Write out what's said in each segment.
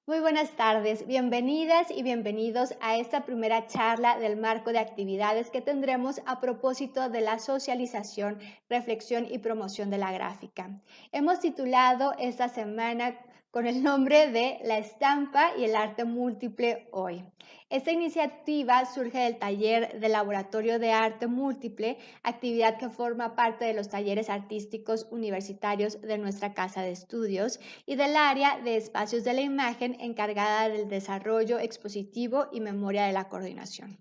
Muy buenas tardes, bienvenidas y bienvenidos a esta primera charla del marco de actividades que tendremos a propósito de la socialización, reflexión y promoción de la gráfica. Hemos titulado esta semana con el nombre de La estampa y el arte múltiple hoy. Esta iniciativa surge del taller de Laboratorio de Arte Múltiple, actividad que forma parte de los talleres artísticos universitarios de nuestra casa de estudios y del área de espacios de la imagen encargada del desarrollo expositivo y memoria de la coordinación.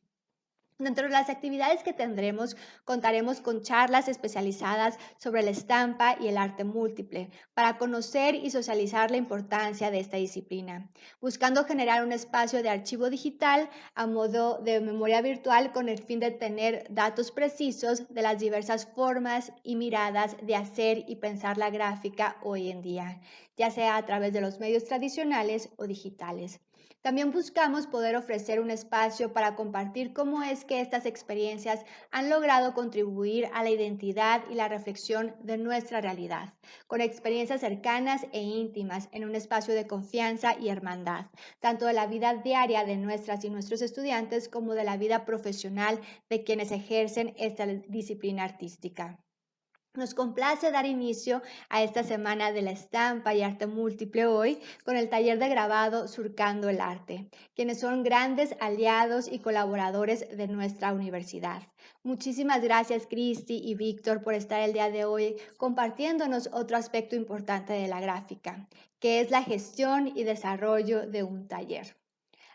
Dentro de las actividades que tendremos, contaremos con charlas especializadas sobre la estampa y el arte múltiple para conocer y socializar la importancia de esta disciplina, buscando generar un espacio de archivo digital a modo de memoria virtual con el fin de tener datos precisos de las diversas formas y miradas de hacer y pensar la gráfica hoy en día, ya sea a través de los medios tradicionales o digitales. También buscamos poder ofrecer un espacio para compartir cómo es que estas experiencias han logrado contribuir a la identidad y la reflexión de nuestra realidad, con experiencias cercanas e íntimas en un espacio de confianza y hermandad, tanto de la vida diaria de nuestras y nuestros estudiantes como de la vida profesional de quienes ejercen esta disciplina artística. Nos complace dar inicio a esta semana de la estampa y arte múltiple hoy con el taller de grabado Surcando el Arte, quienes son grandes aliados y colaboradores de nuestra universidad. Muchísimas gracias, Cristi y Víctor, por estar el día de hoy compartiéndonos otro aspecto importante de la gráfica, que es la gestión y desarrollo de un taller.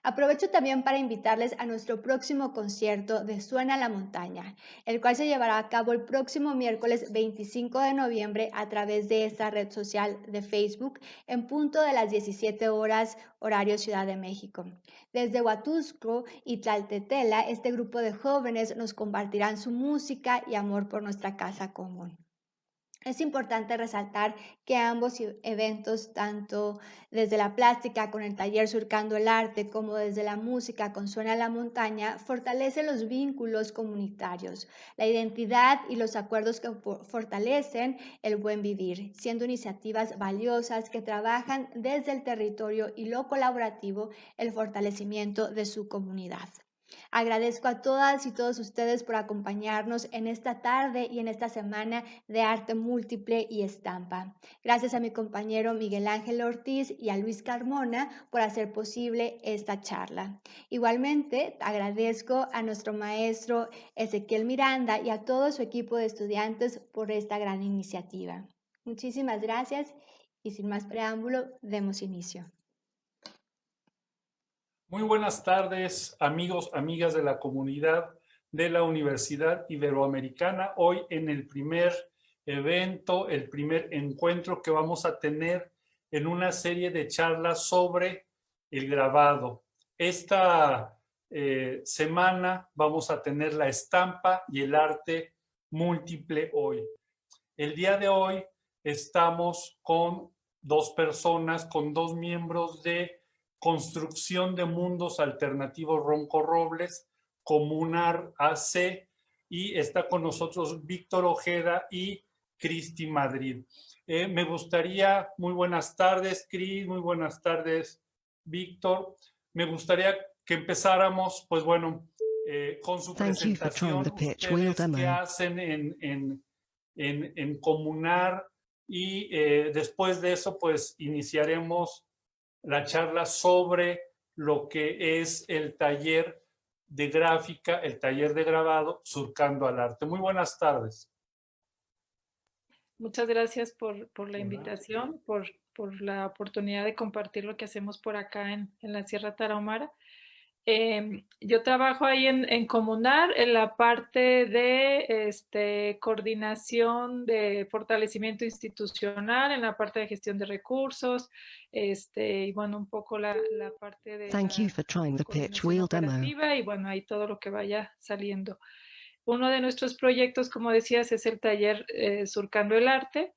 Aprovecho también para invitarles a nuestro próximo concierto de Suena la Montaña, el cual se llevará a cabo el próximo miércoles 25 de noviembre a través de esta red social de Facebook en punto de las 17 horas horario Ciudad de México. Desde Huatusco y Tlaltetela, este grupo de jóvenes nos compartirán su música y amor por nuestra casa común. Es importante resaltar que ambos eventos, tanto desde la plástica con el taller Surcando el Arte como desde la música con Suena la Montaña, fortalecen los vínculos comunitarios, la identidad y los acuerdos que fortalecen el buen vivir, siendo iniciativas valiosas que trabajan desde el territorio y lo colaborativo el fortalecimiento de su comunidad. Agradezco a todas y todos ustedes por acompañarnos en esta tarde y en esta semana de arte múltiple y estampa. Gracias a mi compañero Miguel Ángel Ortiz y a Luis Carmona por hacer posible esta charla. Igualmente, agradezco a nuestro maestro Ezequiel Miranda y a todo su equipo de estudiantes por esta gran iniciativa. Muchísimas gracias y sin más preámbulo, demos inicio. Muy buenas tardes, amigos, amigas de la comunidad de la Universidad Iberoamericana. Hoy en el primer evento, el primer encuentro que vamos a tener en una serie de charlas sobre el grabado. Esta semana vamos a tener la estampa y el arte múltiple hoy. El día de hoy estamos con dos personas, con dos miembros de Construcción de Mundos Alternativos Ronco Robles, Comunar AC, y está con nosotros Víctor Ojeda y Cristi Madrid. Me gustaría, muy buenas tardes, Cris, muy buenas tardes, Víctor. Me gustaría que empezáramos, pues bueno, con su presentación. Ustedes qué hacen en Comunar y después de eso pues iniciaremos la charla sobre lo que es el taller de gráfica, el taller de grabado Surcando al Arte. Muy buenas tardes. Muchas gracias por la invitación, por la oportunidad de compartir lo que hacemos por acá en la Sierra Tarahumara. Yo trabajo ahí en Comunar, en la parte de coordinación de fortalecimiento institucional, en la parte de gestión de recursos, y bueno, un poco la parte de Thank you for trying the pitch wheel demo. Y bueno, ahí todo lo que vaya saliendo. Uno de nuestros proyectos, como decías, es el taller Surcando el Arte,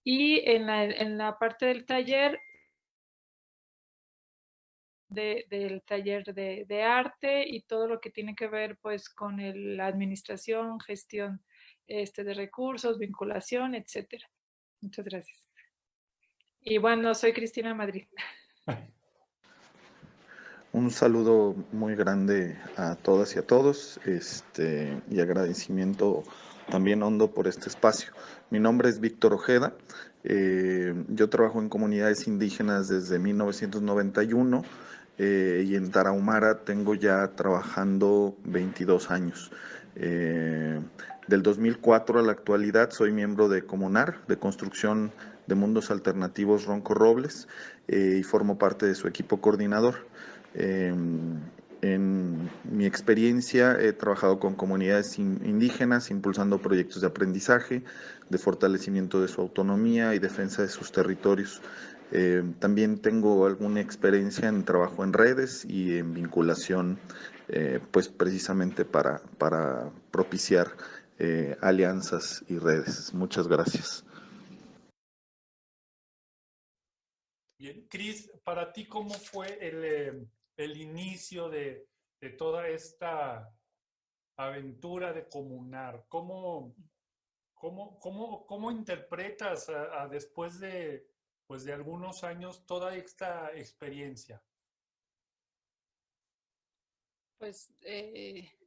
y en la parte del taller del taller de arte y todo lo que tiene que ver pues con la administración, gestión de recursos, vinculación, etcétera. Muchas gracias. Y bueno, soy Cristina Madrid. Un saludo muy grande a todas y a todos, y agradecimiento también hondo por este espacio. Mi nombre es Víctor Ojeda. Yo trabajo en comunidades indígenas desde 1991 y en Tarahumara tengo ya trabajando 22 años. Del 2004 a la actualidad soy miembro de Comunar, de Construcción de Mundos Alternativos Ronco Robles, y formo parte de su equipo coordinador. En mi experiencia he trabajado con comunidades indígenas, impulsando proyectos de aprendizaje, de fortalecimiento de su autonomía y defensa de sus territorios. También tengo alguna experiencia en trabajo en redes y en vinculación, pues precisamente para propiciar alianzas y redes. Muchas gracias. Bien, Cris, para ti, ¿cómo fue el inicio de toda esta aventura de Comunar? ¿Cómo interpretas después de, pues, de algunos años toda esta experiencia? Pues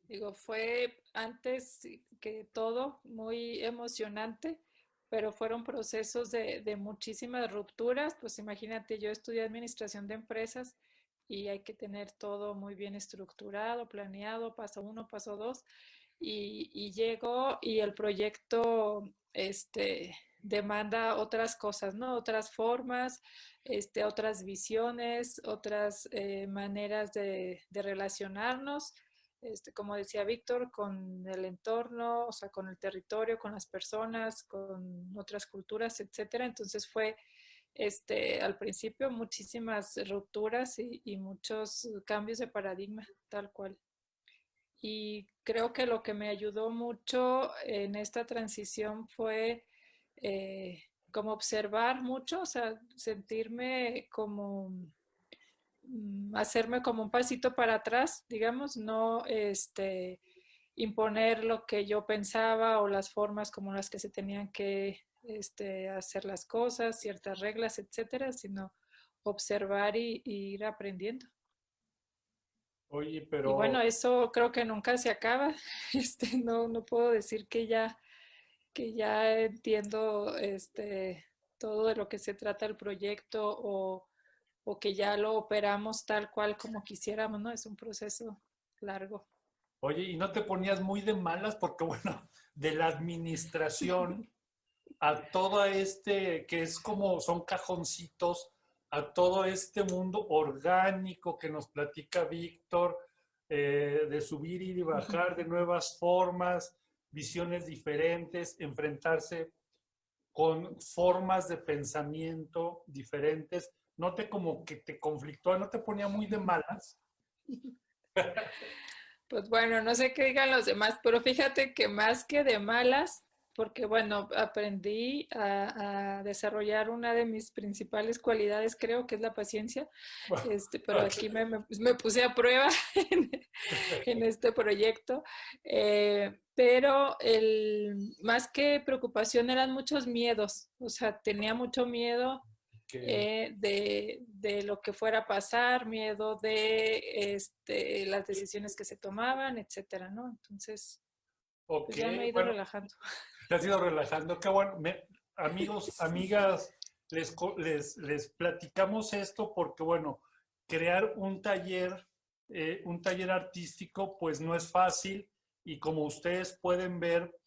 digo, fue antes que todo muy emocionante, pero fueron procesos de muchísimas rupturas. Pues imagínate, yo estudié administración de empresas y hay que tener todo muy bien estructurado, planeado, paso uno, paso dos, y llego y el proyecto demanda otras cosas, ¿no? Otras formas, otras visiones, otras maneras de relacionarnos, como decía Víctor, con el entorno, o sea, con el territorio, con las personas, con otras culturas, etcétera. Entonces fue al principio muchísimas rupturas y muchos cambios de paradigma, tal cual. Y creo que lo que me ayudó mucho en esta transición fue como observar mucho, o sea, sentirme como hacerme como un pasito para atrás, digamos, no imponer lo que yo pensaba o las formas como las que se tenían que hacer las cosas, ciertas reglas, etcétera, sino observar y ir aprendiendo. Oye, Y bueno, pero eso creo que nunca se acaba. No puedo decir que ya entiendo todo de lo que se trata el proyecto o que ya lo operamos tal cual como quisiéramos, ¿no? Es un proceso largo. oye, ¿y no te ponías muy de malas? Porque bueno, de la administración a todo que es como son cajoncitos, a todo este mundo orgánico que nos platica Víctor, de subir y bajar, de nuevas formas, visiones diferentes, enfrentarse con formas de pensamiento diferentes. ¿No te como que te conflictó, no te ponía muy de malas? Pues bueno, no sé qué digan los demás, pero fíjate que más que de malas, porque bueno, aprendí a desarrollar una de mis principales cualidades, creo que es la paciencia, pero Ok. aquí me puse a prueba en este proyecto, pero más que preocupación eran muchos miedos, o sea, tenía mucho miedo de lo que fuera a pasar, miedo de las decisiones que se tomaban, etcétera, ¿no? Entonces, Ok, pues ya me he ido bueno, relajando. te has ido relajando. Qué bueno. Amigos, Sí. amigas, les platicamos esto porque, bueno, crear un taller artístico, pues no es fácil y como ustedes pueden ver,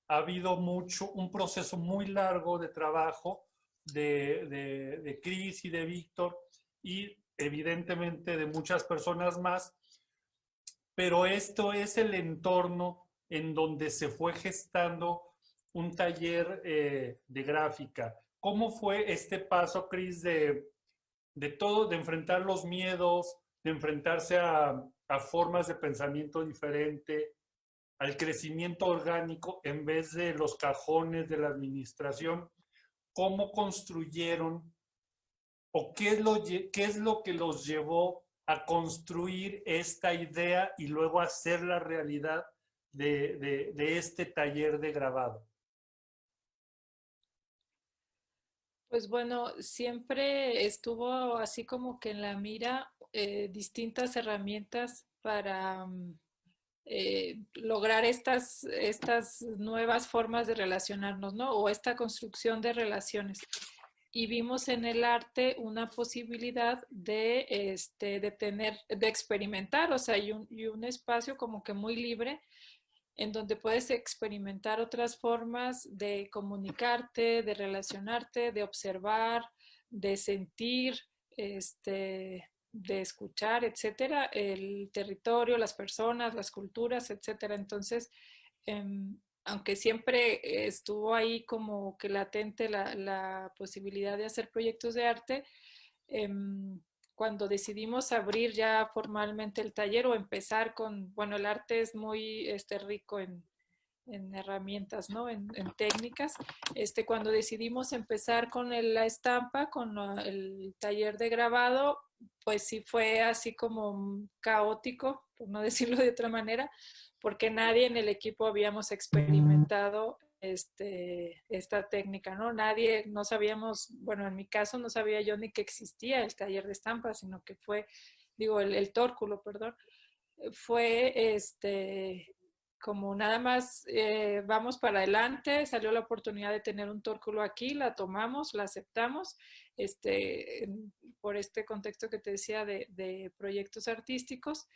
ha habido un proceso muy largo de trabajo de Cris y de Víctor y evidentemente de muchas personas más, pero esto es el entorno en donde se fue gestando un taller de gráfica. ¿Cómo fue este paso, Cris, de todo, de enfrentar los miedos, de enfrentarse a formas de pensamiento diferente, al crecimiento orgánico en vez de los cajones de la administración? ¿Cómo construyeron o qué es lo que los llevó a construir esta idea y luego hacer la realidad de este taller de grabado? Pues bueno, siempre estuvo así como que en la mira distintas herramientas para lograr estas nuevas formas de relacionarnos, ¿no? O esta construcción de relaciones. Y vimos en el arte una posibilidad de experimentar, o sea, y un espacio como que muy libre en donde puedes experimentar otras formas de comunicarte, de relacionarte, de observar, de sentir, de escuchar, etcétera, el territorio, las personas, las culturas, etcétera. Entonces, aunque siempre estuvo ahí como que latente la posibilidad de hacer proyectos de arte, cuando decidimos abrir ya formalmente el taller o empezar con, bueno, el arte es muy rico en herramientas, ¿no? En técnicas. Cuando decidimos empezar con la estampa, con el taller de grabado, pues sí fue así como caótico, por no decirlo de otra manera, porque nadie en el equipo habíamos experimentado esta técnica, ¿no? Nadie, no sabíamos, bueno, en mi caso no sabía yo ni que existía el taller de estampa, sino que fue, digo, el tórculo, perdón, fue como nada más vamos para adelante, salió la oportunidad de tener un tórculo aquí, la tomamos, la aceptamos, por este contexto que te decía de proyectos artísticos.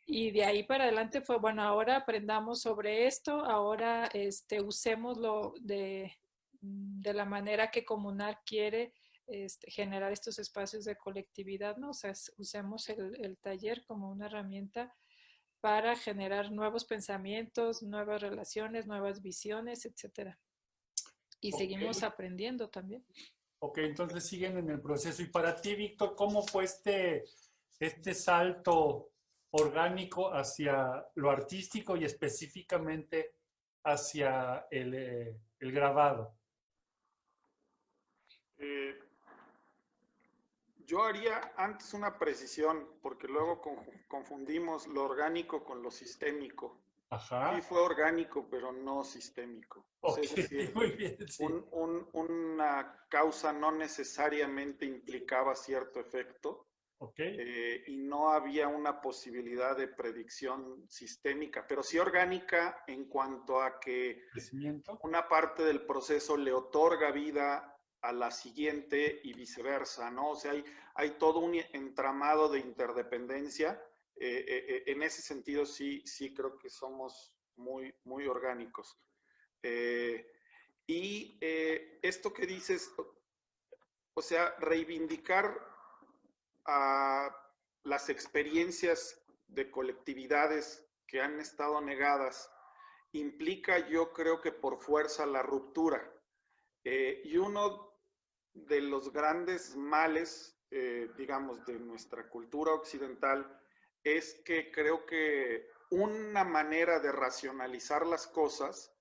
Y de ahí para adelante fue, bueno, ahora aprendamos sobre esto, ahora usémoslo de la manera que Comunar quiere generar estos espacios de colectividad, ¿no? O sea, usemos el taller como una herramienta para generar nuevos pensamientos, nuevas relaciones, nuevas visiones, etcétera. Y seguimos aprendiendo también. Ok, entonces siguen en el proceso. Y para ti, Víctor, ¿cómo fue este salto orgánico hacia lo artístico y específicamente hacia el grabado? Yo haría antes una precisión, porque luego confundimos lo orgánico con lo sistémico. Ajá. Sí fue orgánico, pero no sistémico. O sea, es decir, muy bien, sí. una causa no necesariamente implicaba cierto efecto. Okay. Y no había una posibilidad de predicción sistémica, pero sí orgánica en cuanto a que una parte del proceso le otorga vida a la siguiente y viceversa, ¿no? O sea, hay todo un entramado de interdependencia. En ese sentido sí creo que somos muy orgánicos. Esto que dices, o sea, reivindicar a las experiencias de colectividades que han estado negadas implica, yo creo que por fuerza, la ruptura. Y uno de los grandes males, digamos, de nuestra cultura occidental es que creo que una manera de racionalizar las cosas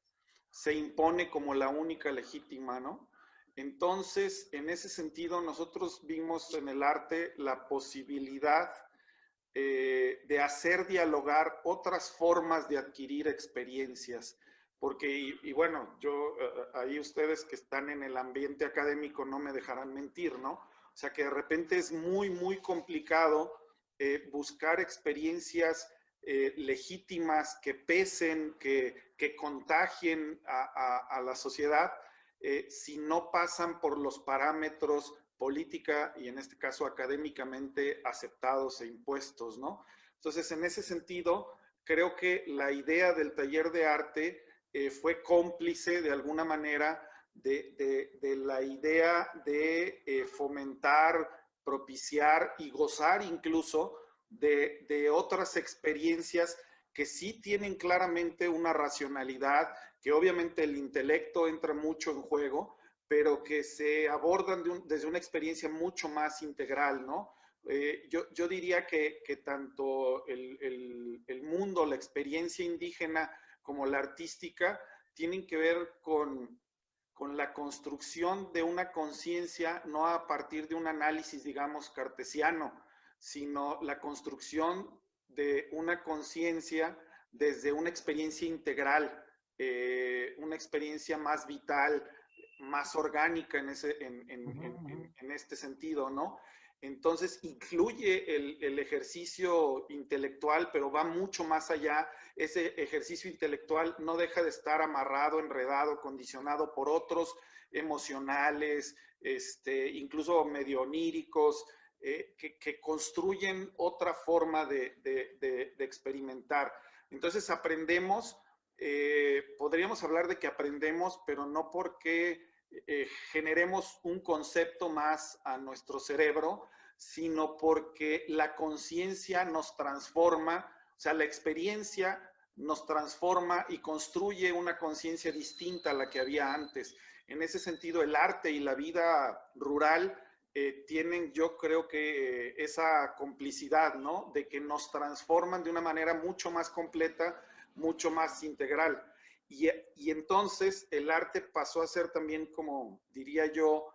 se impone como la única legítima, ¿no? Entonces, en ese sentido, nosotros vimos en el arte la posibilidad de hacer dialogar otras formas de adquirir experiencias. Porque, y bueno, yo, ahí ustedes que están en el ambiente académico no me dejarán mentir, ¿no? O sea que de repente es muy complicado buscar experiencias legítimas que pesen, que contagien a la sociedad, si no pasan por los parámetros política y en este caso académicamente aceptados e impuestos, ¿no? Entonces, en ese sentido, creo que la idea del taller de arte fue cómplice de alguna manera de la idea de fomentar, propiciar y gozar incluso de otras experiencias que sí tienen claramente una racionalidad, que obviamente el intelecto entra mucho en juego, pero que se abordan desde una experiencia mucho más integral, ¿no? Yo diría que tanto el mundo, la experiencia indígena como la artística, tienen que ver con la construcción de una conciencia, no a partir de un análisis, digamos, cartesiano, sino la construcción de una conciencia desde una experiencia integral, una experiencia más vital, más orgánica en este sentido, ¿no? Entonces incluye el ejercicio intelectual, pero va mucho más allá. Ese ejercicio intelectual no deja de estar amarrado, enredado, condicionado por otros emocionales, incluso medio oníricos, que construyen otra forma de experimentar. Entonces aprendemos, podríamos hablar de que aprendemos, pero no porque generemos un concepto más a nuestro cerebro, sino porque la conciencia nos transforma, o sea, la experiencia nos transforma y construye una conciencia distinta a la que había antes. En ese sentido, el arte y la vida rural tienen, yo creo que esa complicidad, ¿no? De que nos transforman de una manera mucho más completa, mucho más integral. Y entonces el arte pasó a ser también, como diría yo,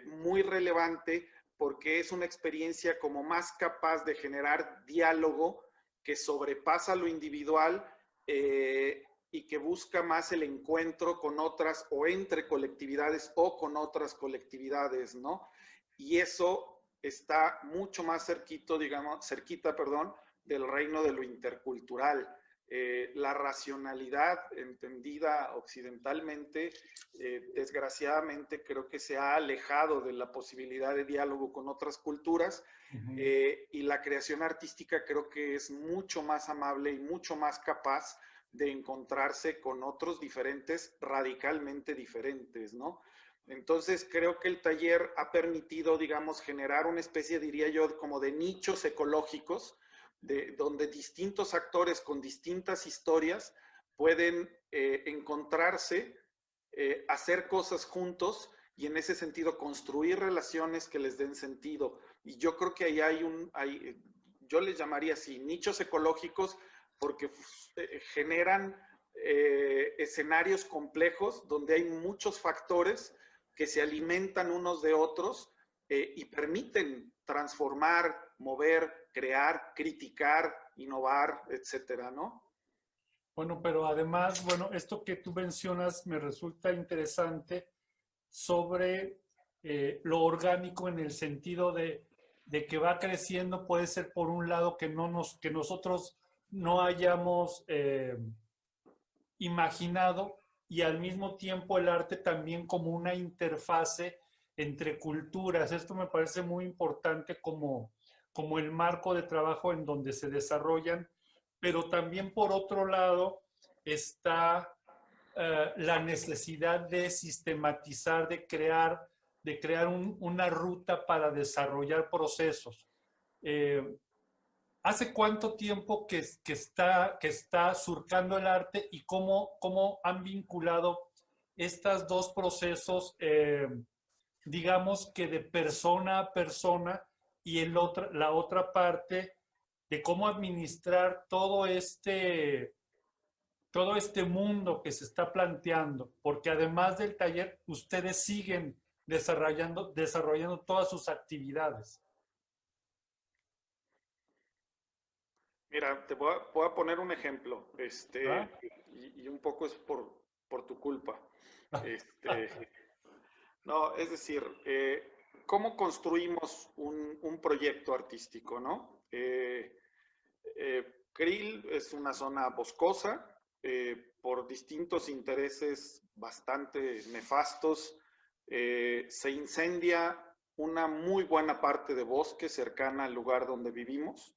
muy relevante porque es una experiencia como más capaz de generar diálogo que sobrepasa lo individual y que busca más el encuentro con otras o entre colectividades o con otras colectividades, ¿no? Y eso está mucho más cerquita, del reino de lo intercultural. La racionalidad entendida occidentalmente, desgraciadamente creo que se ha alejado de la posibilidad de diálogo con otras culturas, y la creación artística creo que es mucho más amable y mucho más capaz de encontrarse con otros diferentes, radicalmente diferentes, ¿no? Entonces creo que el taller ha permitido, digamos, generar una especie, diría yo, como de nichos ecológicos, donde distintos actores con distintas historias pueden encontrarse, hacer cosas juntos y en ese sentido construir relaciones que les den sentido. Y yo creo que ahí hay yo les llamaría así, nichos ecológicos, porque generan escenarios complejos donde hay muchos factores que se alimentan unos de otros y permiten transformar, mover, crear, criticar, innovar, etcétera, ¿no? Bueno, pero además, bueno, esto que tú mencionas me resulta interesante sobre lo orgánico en el sentido de que va creciendo, puede ser por un lado que nosotros no hayamos imaginado, y al mismo tiempo el arte también como una interfase entre culturas. Esto me parece muy importante como el marco de trabajo en donde se desarrollan, pero también por otro lado está la necesidad de sistematizar, de crear una ruta para desarrollar procesos. ¿Hace cuánto tiempo que está surcando el arte y cómo han vinculado estos dos procesos, digamos que de persona a persona, y la otra parte de cómo administrar todo este mundo que se está planteando? Porque además del taller, ustedes siguen desarrollando todas sus actividades. Mira, voy a poner un ejemplo, ¿Ah? y un poco es por tu culpa. No, es decir, ¿cómo construimos un proyecto artístico, no? Krill es una zona boscosa, por distintos intereses bastante nefastos, se incendia una muy buena parte de bosque cercana al lugar donde vivimos.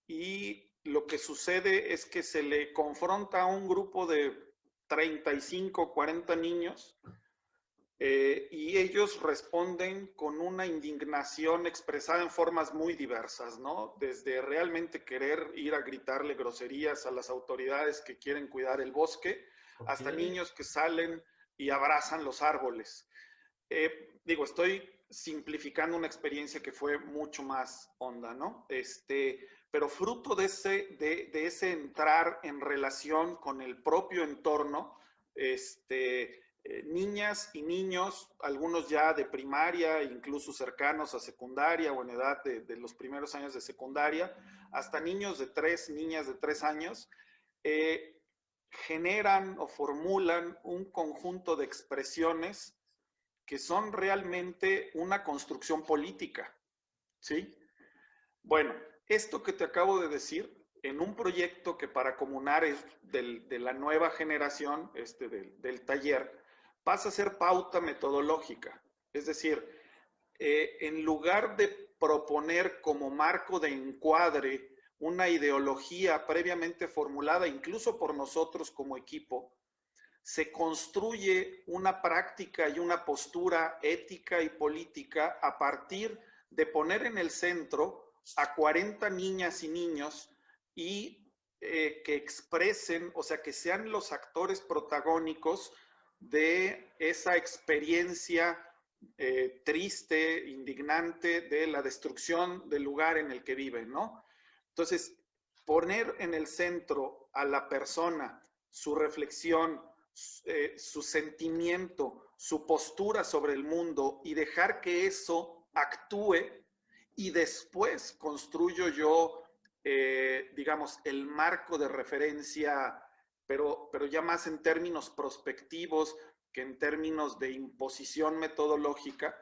Y lo que sucede es que se le confronta a un grupo de 35, 40 niños, y ellos responden con una indignación expresada en formas muy diversas, ¿no? Desde realmente querer ir a gritarle groserías a las autoridades que quieren cuidar el bosque, hasta niños que salen y abrazan los árboles. Estoy simplificando una experiencia que fue mucho más honda, ¿no? Pero fruto de ese entrar en relación con el propio entorno, niñas y niños, algunos ya de primaria, incluso cercanos a secundaria o en edad de los primeros años de secundaria, hasta niñas de 3 años, generan o formulan un conjunto de expresiones que son realmente una construcción política, ¿sí? Bueno, esto que te acabo de decir, en un proyecto que para Comunar es de la nueva generación, del taller, pasa a ser pauta metodológica. Es decir, en lugar de proponer como marco de encuadre una ideología previamente formulada, incluso por nosotros como equipo, se construye una práctica y una postura ética y política a partir de poner en el centro a 40 niñas y niños y que expresen, o sea, que sean los actores protagónicos de esa experiencia triste, indignante de la destrucción del lugar en el que viven, ¿no? Entonces, poner en el centro a la persona, su reflexión, su sentimiento, su postura sobre el mundo y dejar que eso actúe y después construyo yo, digamos, el marco de referencia, pero ya más en términos prospectivos que en términos de imposición metodológica.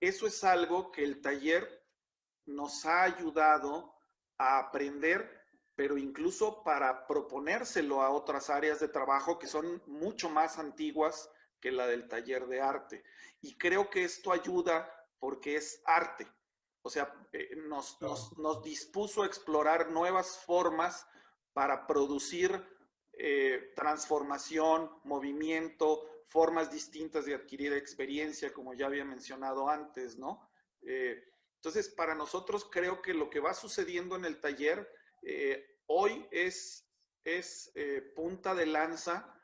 Eso es algo que el taller nos ha ayudado a aprender, pero incluso para proponérselo a otras áreas de trabajo que son mucho más antiguas que la del taller de arte. Y creo que esto ayuda porque es arte. O sea, nos dispuso a explorar nuevas formas para producir transformación, movimiento, formas distintas de adquirir experiencia, como ya había mencionado antes, ¿no? Entonces, para nosotros creo que lo que va sucediendo en el taller hoy es punta de lanza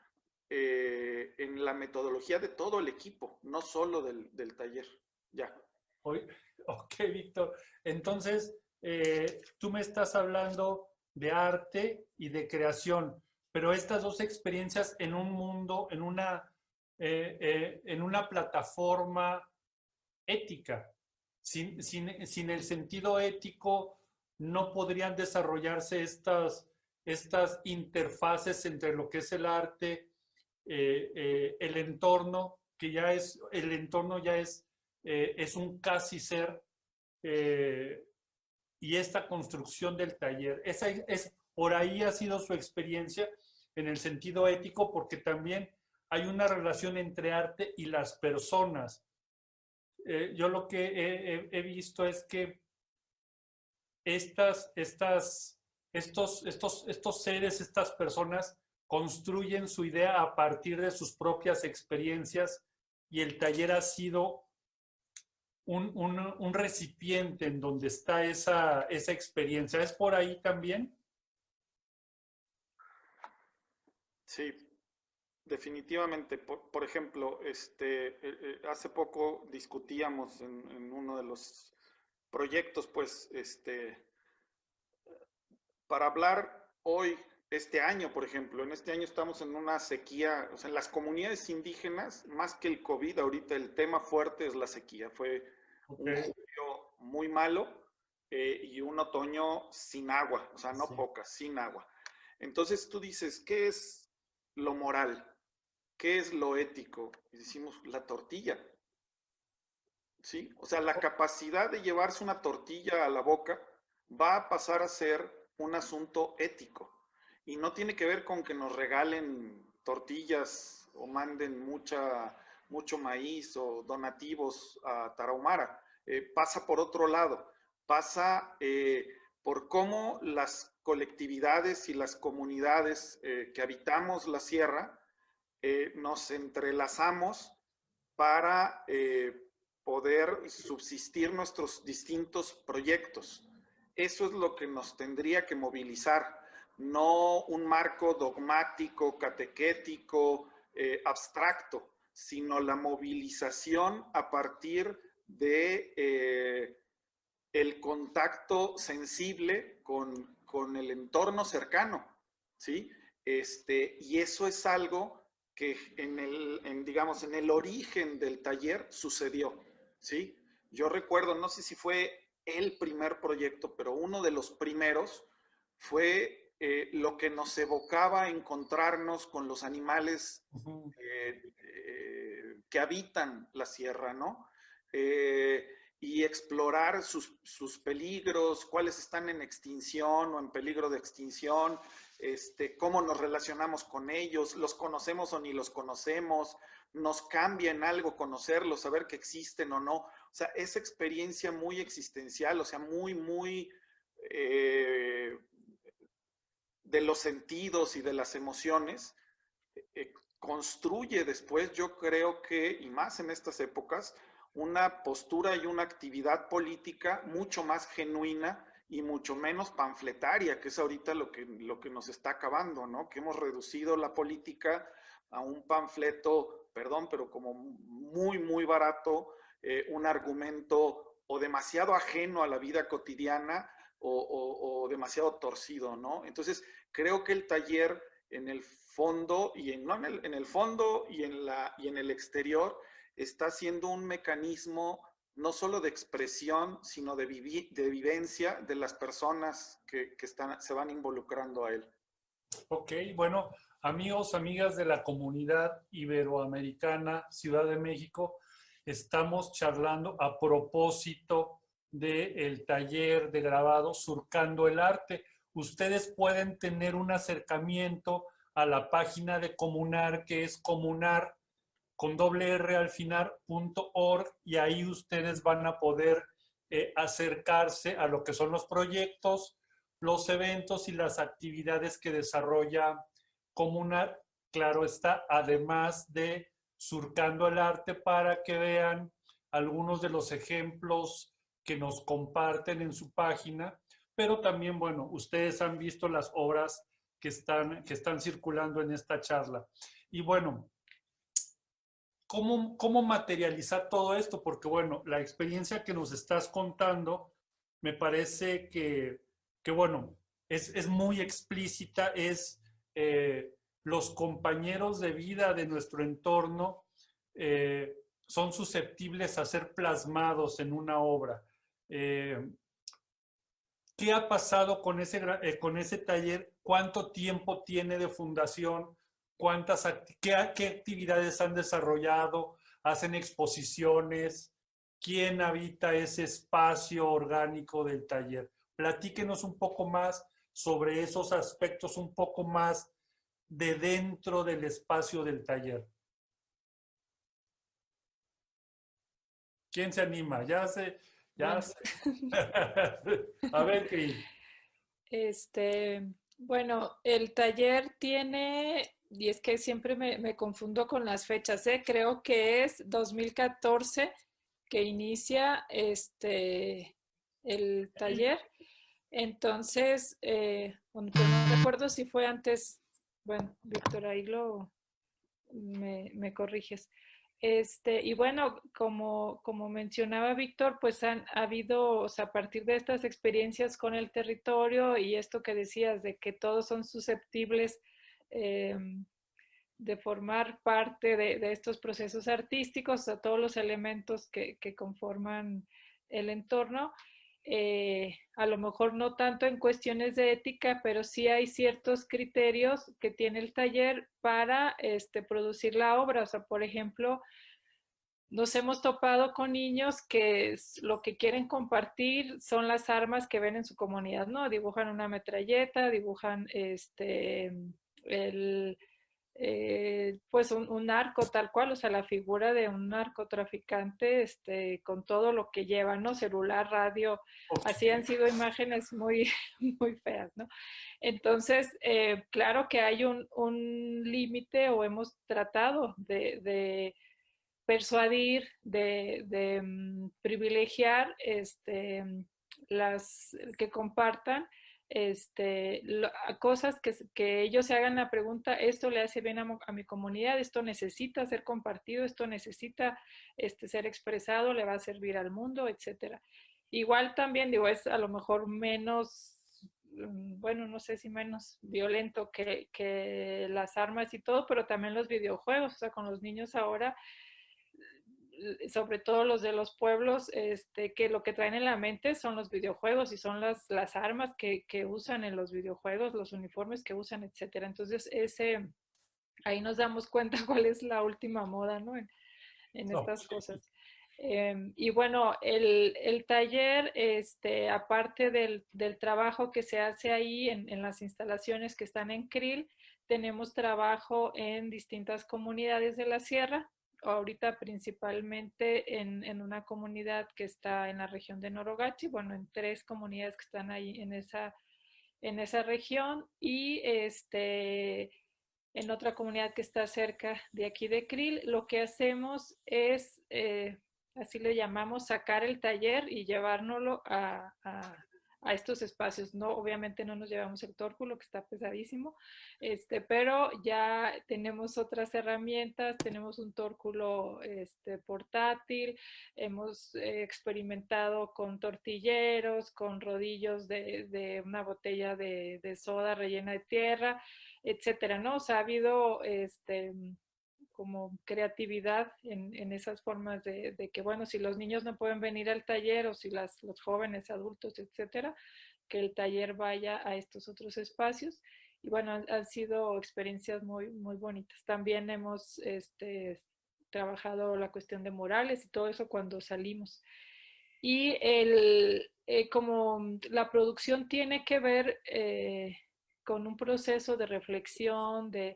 en la metodología de todo el equipo, no solo del taller. Ya. Ok, Víctor. Entonces, tú me estás hablando de arte y de creación, pero estas dos experiencias en un mundo, en una plataforma ética. Sin el sentido ético no podrían desarrollarse estas interfaces entre lo que es el arte, el entorno, que ya es, el entorno ya es un casi ser, y esta construcción del taller. Por ahí ha sido su experiencia en el sentido ético, porque también hay una relación entre arte y las personas. Yo lo que he visto es que estos seres, estas personas, construyen su idea a partir de sus propias experiencias, y el taller ha sido un recipiente en donde está esa experiencia. ¿Es por ahí también? Sí, definitivamente. Por ejemplo, hace poco discutíamos en uno de los proyectos, pues, para hablar hoy, este año, por ejemplo, en este año estamos en una sequía, o sea, en las comunidades indígenas, más que el COVID, ahorita el tema fuerte es la sequía. Fue un julio muy malo y un otoño sin agua, o sea, no poca, sin agua. Entonces tú dices, ¿qué es lo moral? ¿Qué es lo ético? Y decimos, la tortilla. ¿Sí? O sea, la capacidad de llevarse una tortilla a la boca va a pasar a ser un asunto ético. Y no tiene que ver con que nos regalen tortillas o manden mucho maíz o donativos a Tarahumara. Pasa por otro lado. Pasa por cómo las colectividades y las comunidades que habitamos la sierra nos entrelazamos para poder subsistir nuestros distintos proyectos. Eso es lo que nos tendría que movilizar, no un marco dogmático, catequético, abstracto, sino la movilización a partir de el contacto sensible con el entorno cercano, ¿sí? Y eso es algo que digamos, en el origen del taller sucedió, ¿sí? Yo recuerdo, no sé si fue el primer proyecto, pero uno de los primeros fue lo que nos evocaba encontrarnos con los animales que habitan la sierra, ¿no? Y explorar sus peligros, cuáles están en extinción o en peligro de extinción, cómo nos relacionamos con ellos, los conocemos o ni los conocemos, nos cambia en algo conocerlos, saber que existen o no. O sea, esa experiencia muy existencial, o sea, muy de los sentidos y de las emociones, construye después, yo creo que, y más en estas épocas, una postura y una actividad política mucho más genuina y mucho menos panfletaria, que es ahorita lo que nos está acabando, ¿no? Que hemos reducido la política a un panfleto, perdón, pero como muy barato, un argumento o demasiado ajeno a la vida cotidiana o demasiado torcido, ¿no? Entonces, creo que el taller en el fondo y en el fondo y en el exterior está siendo un mecanismo no solo de expresión, sino de vivencia de las personas que se van involucrando a él. Ok, bueno, amigos, amigas de la comunidad iberoamericana, Ciudad de México, estamos charlando a propósito del taller de grabado Surcando el Arte. Ustedes pueden tener un acercamiento a la página de Comunar, que es comunar con doble R al final, .org, y ahí ustedes van a poder acercarse a lo que son los proyectos, los eventos y las actividades que desarrolla Comunar, claro está, además de Surcando el Arte, para que vean algunos de los ejemplos que nos comparten en su página, pero también, bueno, ustedes han visto las obras que están circulando en esta charla. Y bueno, ¿cómo materializar todo esto? Porque bueno, la experiencia que nos estás contando me parece que bueno, es muy explícita, los compañeros de vida de nuestro entorno son susceptibles a ser plasmados en una obra. ¿Qué ha pasado con ese taller? ¿Cuánto tiempo tiene de fundación? ¿Qué actividades han desarrollado? ¿Hacen exposiciones? ¿Quién habita ese espacio orgánico del taller? Platíquenos un poco más sobre esos aspectos, un poco más de dentro del espacio del taller. ¿Quién se anima? Ya sé. A ver, Cris. Bueno, el taller tiene, y es que siempre me confundo con las fechas, creo que es 2014 que inicia el taller. Entonces, bueno, pues no recuerdo si fue antes, bueno, Víctor, ahí me corriges. Y bueno, como mencionaba Víctor, pues ha habido, o sea, a partir de estas experiencias con el territorio y esto que decías de que todos son susceptibles de formar parte de estos procesos artísticos, o sea, todos los elementos que conforman el entorno. A lo mejor no tanto en cuestiones de ética, pero sí hay ciertos criterios que tiene el taller para producir la obra. O sea, por ejemplo, nos hemos topado con niños que lo que quieren compartir son las armas que ven en su comunidad, ¿no? Dibujan una metralleta, dibujan pues un narco tal cual, o sea, la figura de un narcotraficante, con todo lo que lleva, ¿no? Celular, radio, así han sido imágenes muy, muy feas, ¿no? Entonces, claro que hay un límite o hemos tratado de persuadir, de privilegiar las que compartan cosas que ellos se hagan la pregunta, esto le hace bien a mi comunidad, esto necesita ser compartido, esto necesita ser expresado, le va a servir al mundo, etcétera. Igual también, digo, es a lo mejor menos, bueno, no sé si menos violento que las armas y todo, pero también los videojuegos, o sea, con los niños ahora sobre todo los de los pueblos, que lo que traen en la mente son los videojuegos y son las armas que usan en los videojuegos, los uniformes que usan, etcétera. Entonces, ahí nos damos cuenta cuál es la última moda, ¿no? En estas cosas. Y bueno, el taller, aparte del trabajo que se hace ahí en las instalaciones que están en Krill, tenemos trabajo en distintas comunidades de la sierra, ahorita principalmente en una comunidad que está en la región de Norogachi, bueno, en 3 comunidades que están ahí en esa región, y en otra comunidad que está cerca de aquí de Krill. Lo que hacemos es, así le llamamos, sacar el taller y llevárnoslo a estos espacios. No, obviamente no nos llevamos el tórculo, que está pesadísimo, pero ya tenemos otras herramientas, tenemos un tórculo portátil, hemos experimentado con tortilleros, con rodillos de una botella de soda rellena de tierra, etcétera, ¿no? O sea, ha habido como creatividad en esas formas de que, bueno, si los niños no pueden venir al taller o si los jóvenes, adultos, etcétera, que el taller vaya a estos otros espacios. Y bueno, han sido experiencias muy, muy bonitas. También hemos trabajado la cuestión de morales y todo eso cuando salimos. Y como la producción tiene que ver con un proceso de reflexión, de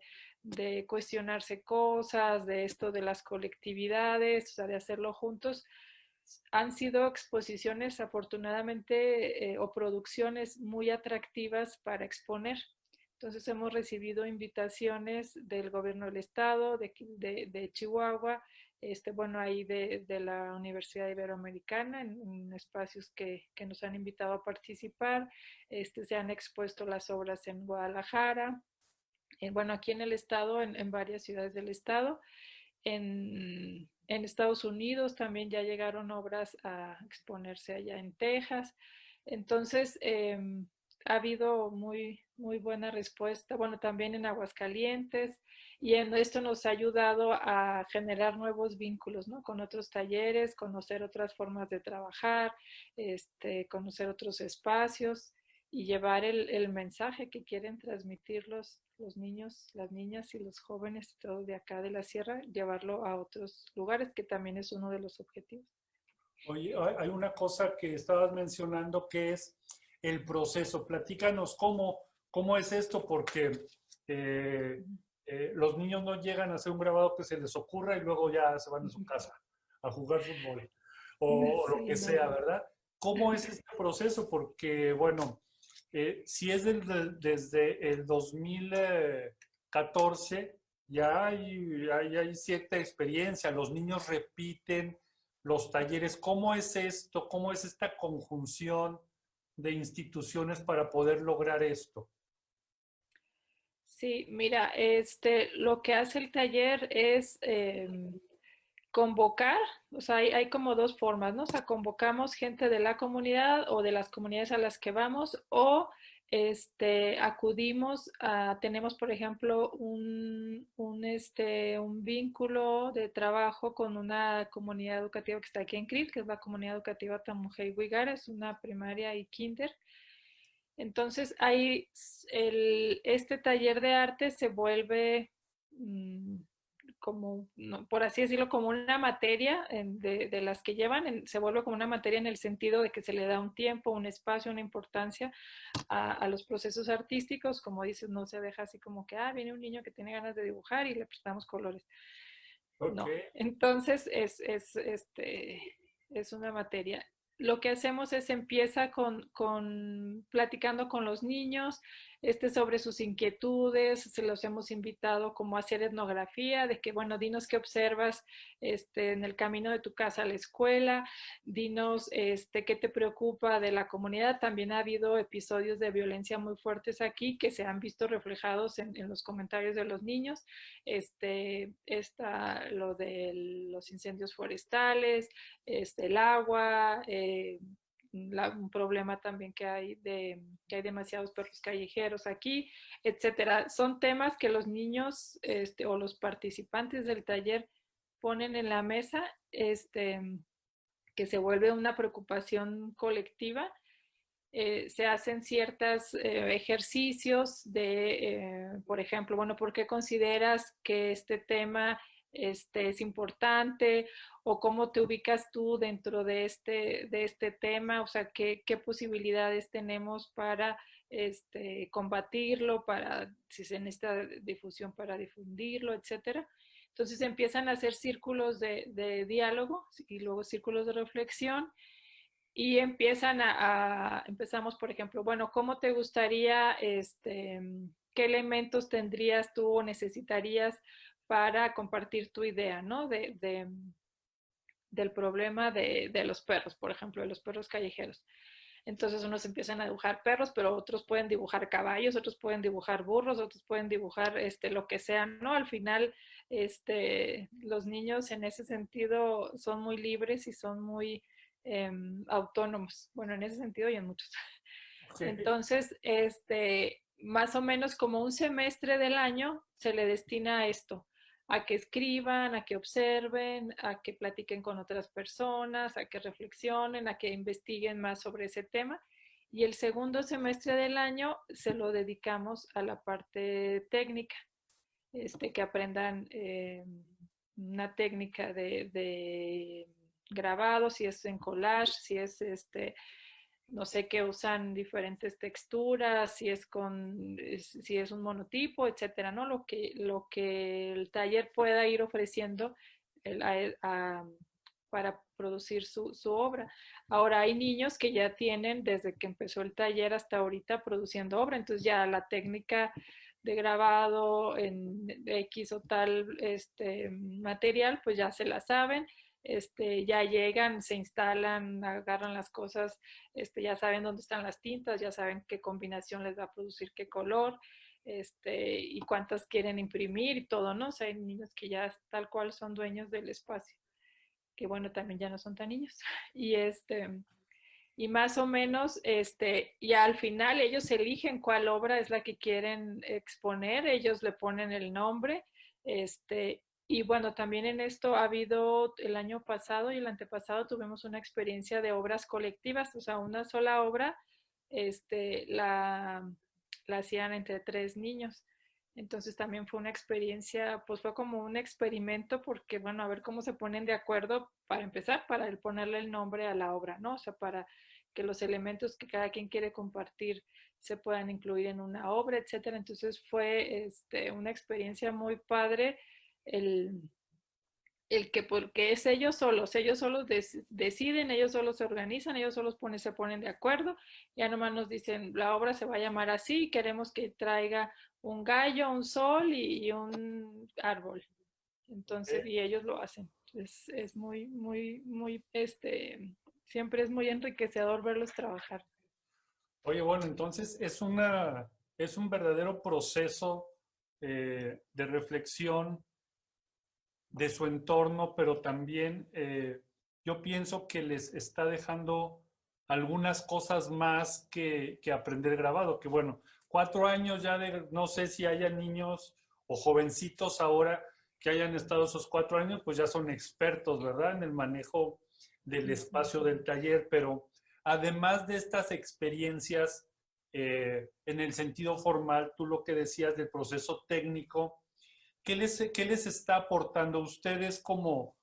cuestionarse cosas, de esto de las colectividades, o sea, de hacerlo juntos. Han sido exposiciones afortunadamente o producciones muy atractivas para exponer. Entonces hemos recibido invitaciones del gobierno del estado, de Chihuahua, bueno, ahí de la Universidad Iberoamericana, en espacios que nos han invitado a participar. Se han expuesto las obras en Guadalajara, bueno, aquí en el estado, en varias ciudades del estado. En Estados Unidos también ya llegaron obras a exponerse allá en Texas. Entonces, ha habido muy, muy buena respuesta. Bueno, también en Aguascalientes. Y esto nos ha ayudado a generar nuevos vínculos, ¿no? Con otros talleres, conocer otras formas de trabajar, conocer otros espacios y llevar el mensaje que quieren transmitir los niños, las niñas y los jóvenes, todos de acá de la sierra, llevarlo a otros lugares, que también es uno de los objetivos. Oye, hay una cosa que estabas mencionando que es el proceso. Platícanos cómo es esto, porque los niños no llegan a hacer un grabado que se les ocurra y luego ya se van a su casa a jugar fútbol o lo que sea, ¿verdad? ¿Cómo es este proceso? Porque, bueno, si es desde el 2014, ya hay cierta experiencia, los niños repiten los talleres. ¿Cómo es esto? ¿Cómo es esta conjunción de instituciones para poder lograr esto? Sí, mira, lo que hace el taller es convocar, o sea, hay como 2 formas, ¿no? O sea, convocamos gente de la comunidad o de las comunidades a las que vamos, o acudimos tenemos, por ejemplo, un vínculo de trabajo con una comunidad educativa que está aquí en Krill, que es la comunidad educativa Tamujey Huigar, es una primaria y kinder. Entonces, ahí este taller de arte se vuelve como, no, por así decirlo, como una materia de las que llevan, se vuelve como una materia en el sentido de que se le da un tiempo, un espacio, una importancia a los procesos artísticos. Como dices, no se deja así como que, viene un niño que tiene ganas de dibujar y le prestamos colores. Okay. No, entonces es una materia. Lo que hacemos es empieza platicando con los niños sobre sus inquietudes, se los hemos invitado como a hacer etnografía, de que, bueno, dinos qué observas en el camino de tu casa a la escuela, dinos qué te preocupa de la comunidad. También ha habido episodios de violencia muy fuertes aquí que se han visto reflejados en los comentarios de los niños. Lo de los incendios forestales, el agua, un problema también que hay demasiados perros callejeros aquí, etcétera. Son temas que los niños o los participantes del taller ponen en la mesa, que se vuelve una preocupación colectiva. Se hacen ciertos ejercicios de, por ejemplo, bueno, ¿por qué consideras que este tema es importante? ¿O cómo te ubicas tú dentro de este tema? O sea, ¿qué posibilidades tenemos para combatirlo, si se necesita difusión para difundirlo, etcétera? Entonces empiezan a hacer círculos de diálogo y luego círculos de reflexión. Y empezamos, por ejemplo, bueno, ¿cómo te gustaría, qué elementos tendrías tú o necesitarías para compartir tu idea, ¿no? Del problema de los perros, por ejemplo, de los perros callejeros. Entonces unos empiezan a dibujar perros, pero otros pueden dibujar caballos, otros pueden dibujar burros, otros pueden dibujar lo que sea, ¿no? Al final, los niños en ese sentido son muy libres y son muy autónomos. Bueno, en ese sentido y en muchos. Okay. Entonces, más o menos como un semestre del año se le destina a esto, a que escriban, a que observen, a que platiquen con otras personas, a que reflexionen, a que investiguen más sobre ese tema. Y el segundo semestre del año se lo dedicamos a la parte técnica, que aprendan una técnica de grabado, si es en collage, si es no sé, que usan diferentes texturas, si es un monotipo, etcétera, ¿no? Lo que el taller pueda ir ofreciendo para producir su obra. Ahora hay niños que ya tienen desde que empezó el taller hasta ahorita produciendo obra, entonces ya la técnica de grabado en X o tal material, pues ya se la saben. Ya llegan, se instalan, agarran las cosas, ya saben dónde están las tintas, ya saben qué combinación les va a producir qué color, y cuántas quieren imprimir y todo, ¿no? O sea, hay niños que ya tal cual son dueños del espacio, que bueno, también ya no son tan niños. Y y más o menos, y al final ellos eligen cuál obra es la que quieren exponer, ellos le ponen el nombre, y bueno, también en esto ha habido el año pasado y el antepasado tuvimos una experiencia de obras colectivas, o sea, una sola obra, la hacían entre 3 niños. Entonces también fue una experiencia, pues fue como un experimento porque, bueno, a ver cómo se ponen de acuerdo para empezar, para el ponerle el nombre a la obra, ¿no? O sea, para que los elementos que cada quien quiere compartir se puedan incluir en una obra, etcétera. Entonces fue una experiencia muy padre el que porque es ellos solos deciden, ellos solos se organizan, ellos solos se ponen de acuerdo, ya nomás nos dicen, la obra se va a llamar así, queremos que traiga un gallo, un sol y un árbol. Entonces, y ellos lo hacen. Es muy, muy, muy, siempre es muy enriquecedor verlos trabajar. Oye, bueno, entonces es un verdadero proceso de reflexión de su entorno, pero también yo pienso que les está dejando algunas cosas más que aprender grabado, que bueno, 4 años ya no sé si haya niños o jovencitos ahora que hayan estado esos 4 años, pues ya son expertos, ¿verdad? En el manejo del espacio del taller, pero además de estas experiencias en el sentido formal, tú lo que decías del proceso técnico, ¿qué les está aportando a ustedes como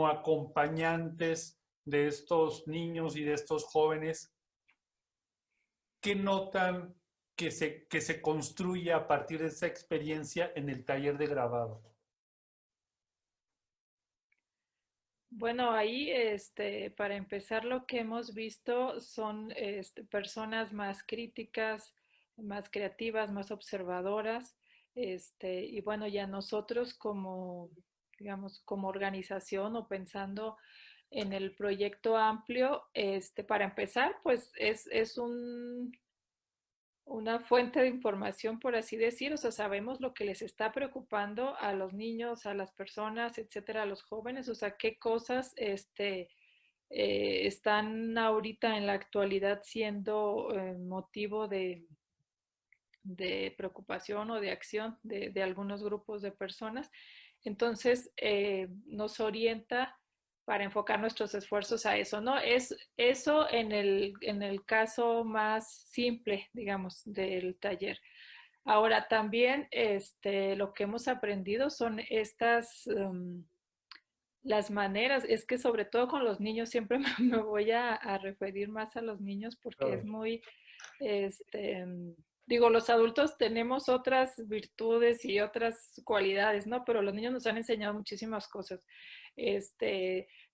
acompañantes de estos niños y de estos jóvenes? ¿Qué notan que se construye a partir de esa experiencia en el taller de grabado? Bueno, ahí, para empezar, lo que hemos visto son personas más críticas, más creativas, más observadoras, y bueno, ya nosotros como, digamos, como organización o pensando en el proyecto amplio, para empezar, pues es una fuente de información, por así decir, o sea, sabemos lo que les está preocupando a los niños, a las personas, etcétera, a los jóvenes, o sea, qué cosas están ahorita en la actualidad siendo motivo de preocupación o de acción de algunos grupos de personas. Entonces, nos orienta para enfocar nuestros esfuerzos a eso, ¿no? Es eso en el caso más simple, digamos, del taller. Ahora también lo que hemos aprendido son las maneras, es que sobre todo con los niños, siempre me voy a referir más a los niños porque es muy, este, digo, los adultos tenemos otras virtudes y otras cualidades, ¿no? Pero los niños nos han enseñado muchísimas cosas,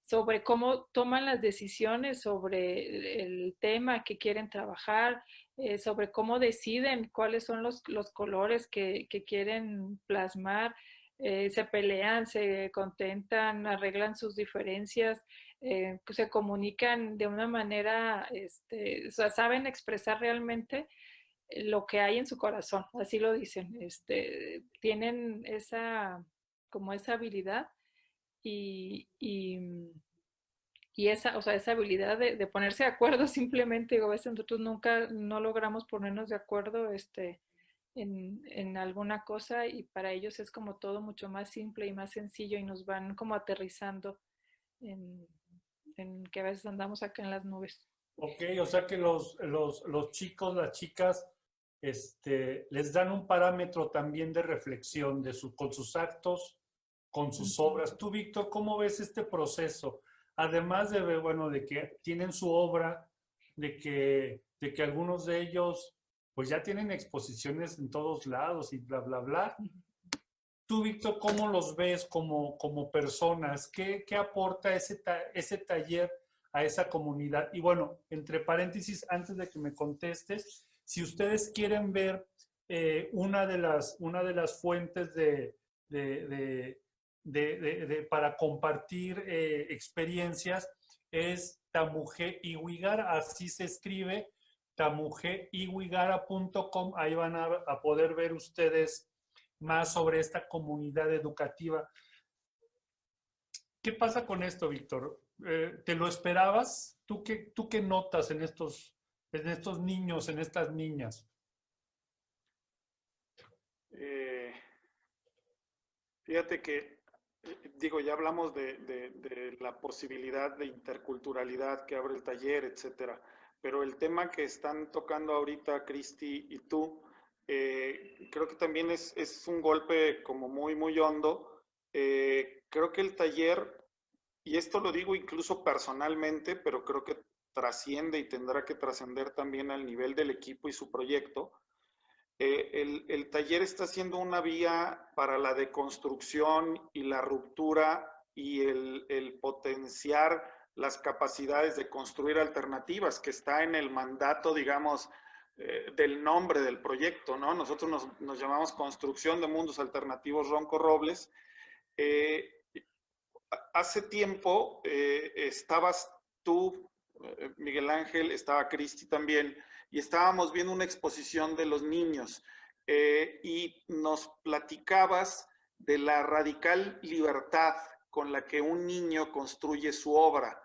sobre cómo toman las decisiones sobre el tema que quieren trabajar, sobre cómo deciden cuáles son los colores que quieren plasmar. Se pelean, se contentan, arreglan sus diferencias, se comunican de una manera, o sea, saben expresar realmente lo que hay en su corazón, así lo dicen, tienen como esa habilidad y, y, y esa, o sea, esa habilidad de ponerse de acuerdo simplemente, digo, a veces nosotros nunca no logramos ponernos de acuerdo, en alguna cosa y para ellos es como todo mucho más simple y más sencillo y nos van como aterrizando en, en que a veces andamos acá en las nubes. Ok, o sea que los chicos, las chicas, les dan un parámetro también de reflexión con sus actos, con sus obras. Tú, Víctor, ¿cómo ves este proceso? Además de, bueno, de que tienen su obra, de que algunos de ellos, pues ya tienen exposiciones en todos lados y bla, bla, bla. Tú, Víctor, ¿cómo los ves como personas? ¿Qué aporta ese taller a esa comunidad? Y bueno, entre paréntesis, antes de que me contestes, si ustedes quieren ver una de las fuentes para compartir experiencias es Tamuje Iwigara, así se escribe, tamujeiwigara.com. Ahí van a poder ver ustedes más sobre esta comunidad educativa. ¿Qué pasa con esto, Víctor? ¿Te lo esperabas? ¿Tú qué notas en estos niños, en estas niñas? Fíjate que, digo, ya hablamos de la posibilidad de interculturalidad que abre el taller, etcétera, pero el tema que están tocando ahorita Cristi y tú, creo que también es un golpe como muy, muy hondo. Creo que el taller, y esto lo digo incluso personalmente, pero creo que trasciende y tendrá que trascender también al nivel del equipo y su proyecto. El taller está siendo una vía para la deconstrucción y la ruptura y el potenciar las capacidades de construir alternativas, que está en el mandato, digamos, del nombre del proyecto, ¿no? Nosotros nos llamamos Construcción de Mundos Alternativos Ronco Robles. Hace tiempo estabas tú, Miguel Ángel, estaba Cristi también, y estábamos viendo una exposición de los niños y nos platicabas de la radical libertad con la que un niño construye su obra.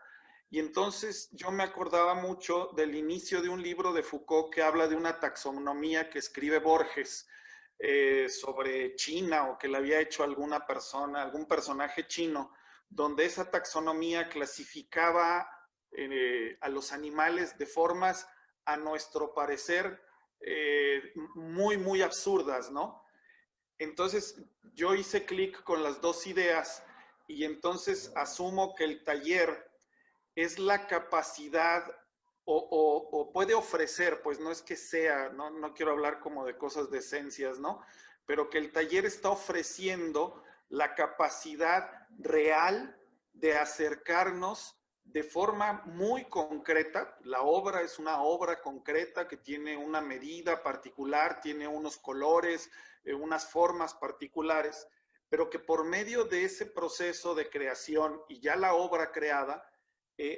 Y entonces yo me acordaba mucho del inicio de un libro de Foucault que habla de una taxonomía que escribe Borges sobre China o que le había hecho alguna persona, algún personaje chino, donde esa taxonomía clasificaba a los animales de formas, a nuestro parecer, muy, muy absurdas, ¿no? Entonces yo hice clic con las dos ideas y entonces asumo que el taller es la capacidad o puede ofrecer, pues no es que sea, no quiero hablar como de cosas de esencias, ¿no? Pero que el taller está ofreciendo la capacidad real de acercarnos de forma muy concreta. La obra es una obra concreta que tiene una medida particular, tiene unos colores, unas formas particulares, pero que por medio de ese proceso de creación y ya la obra creada,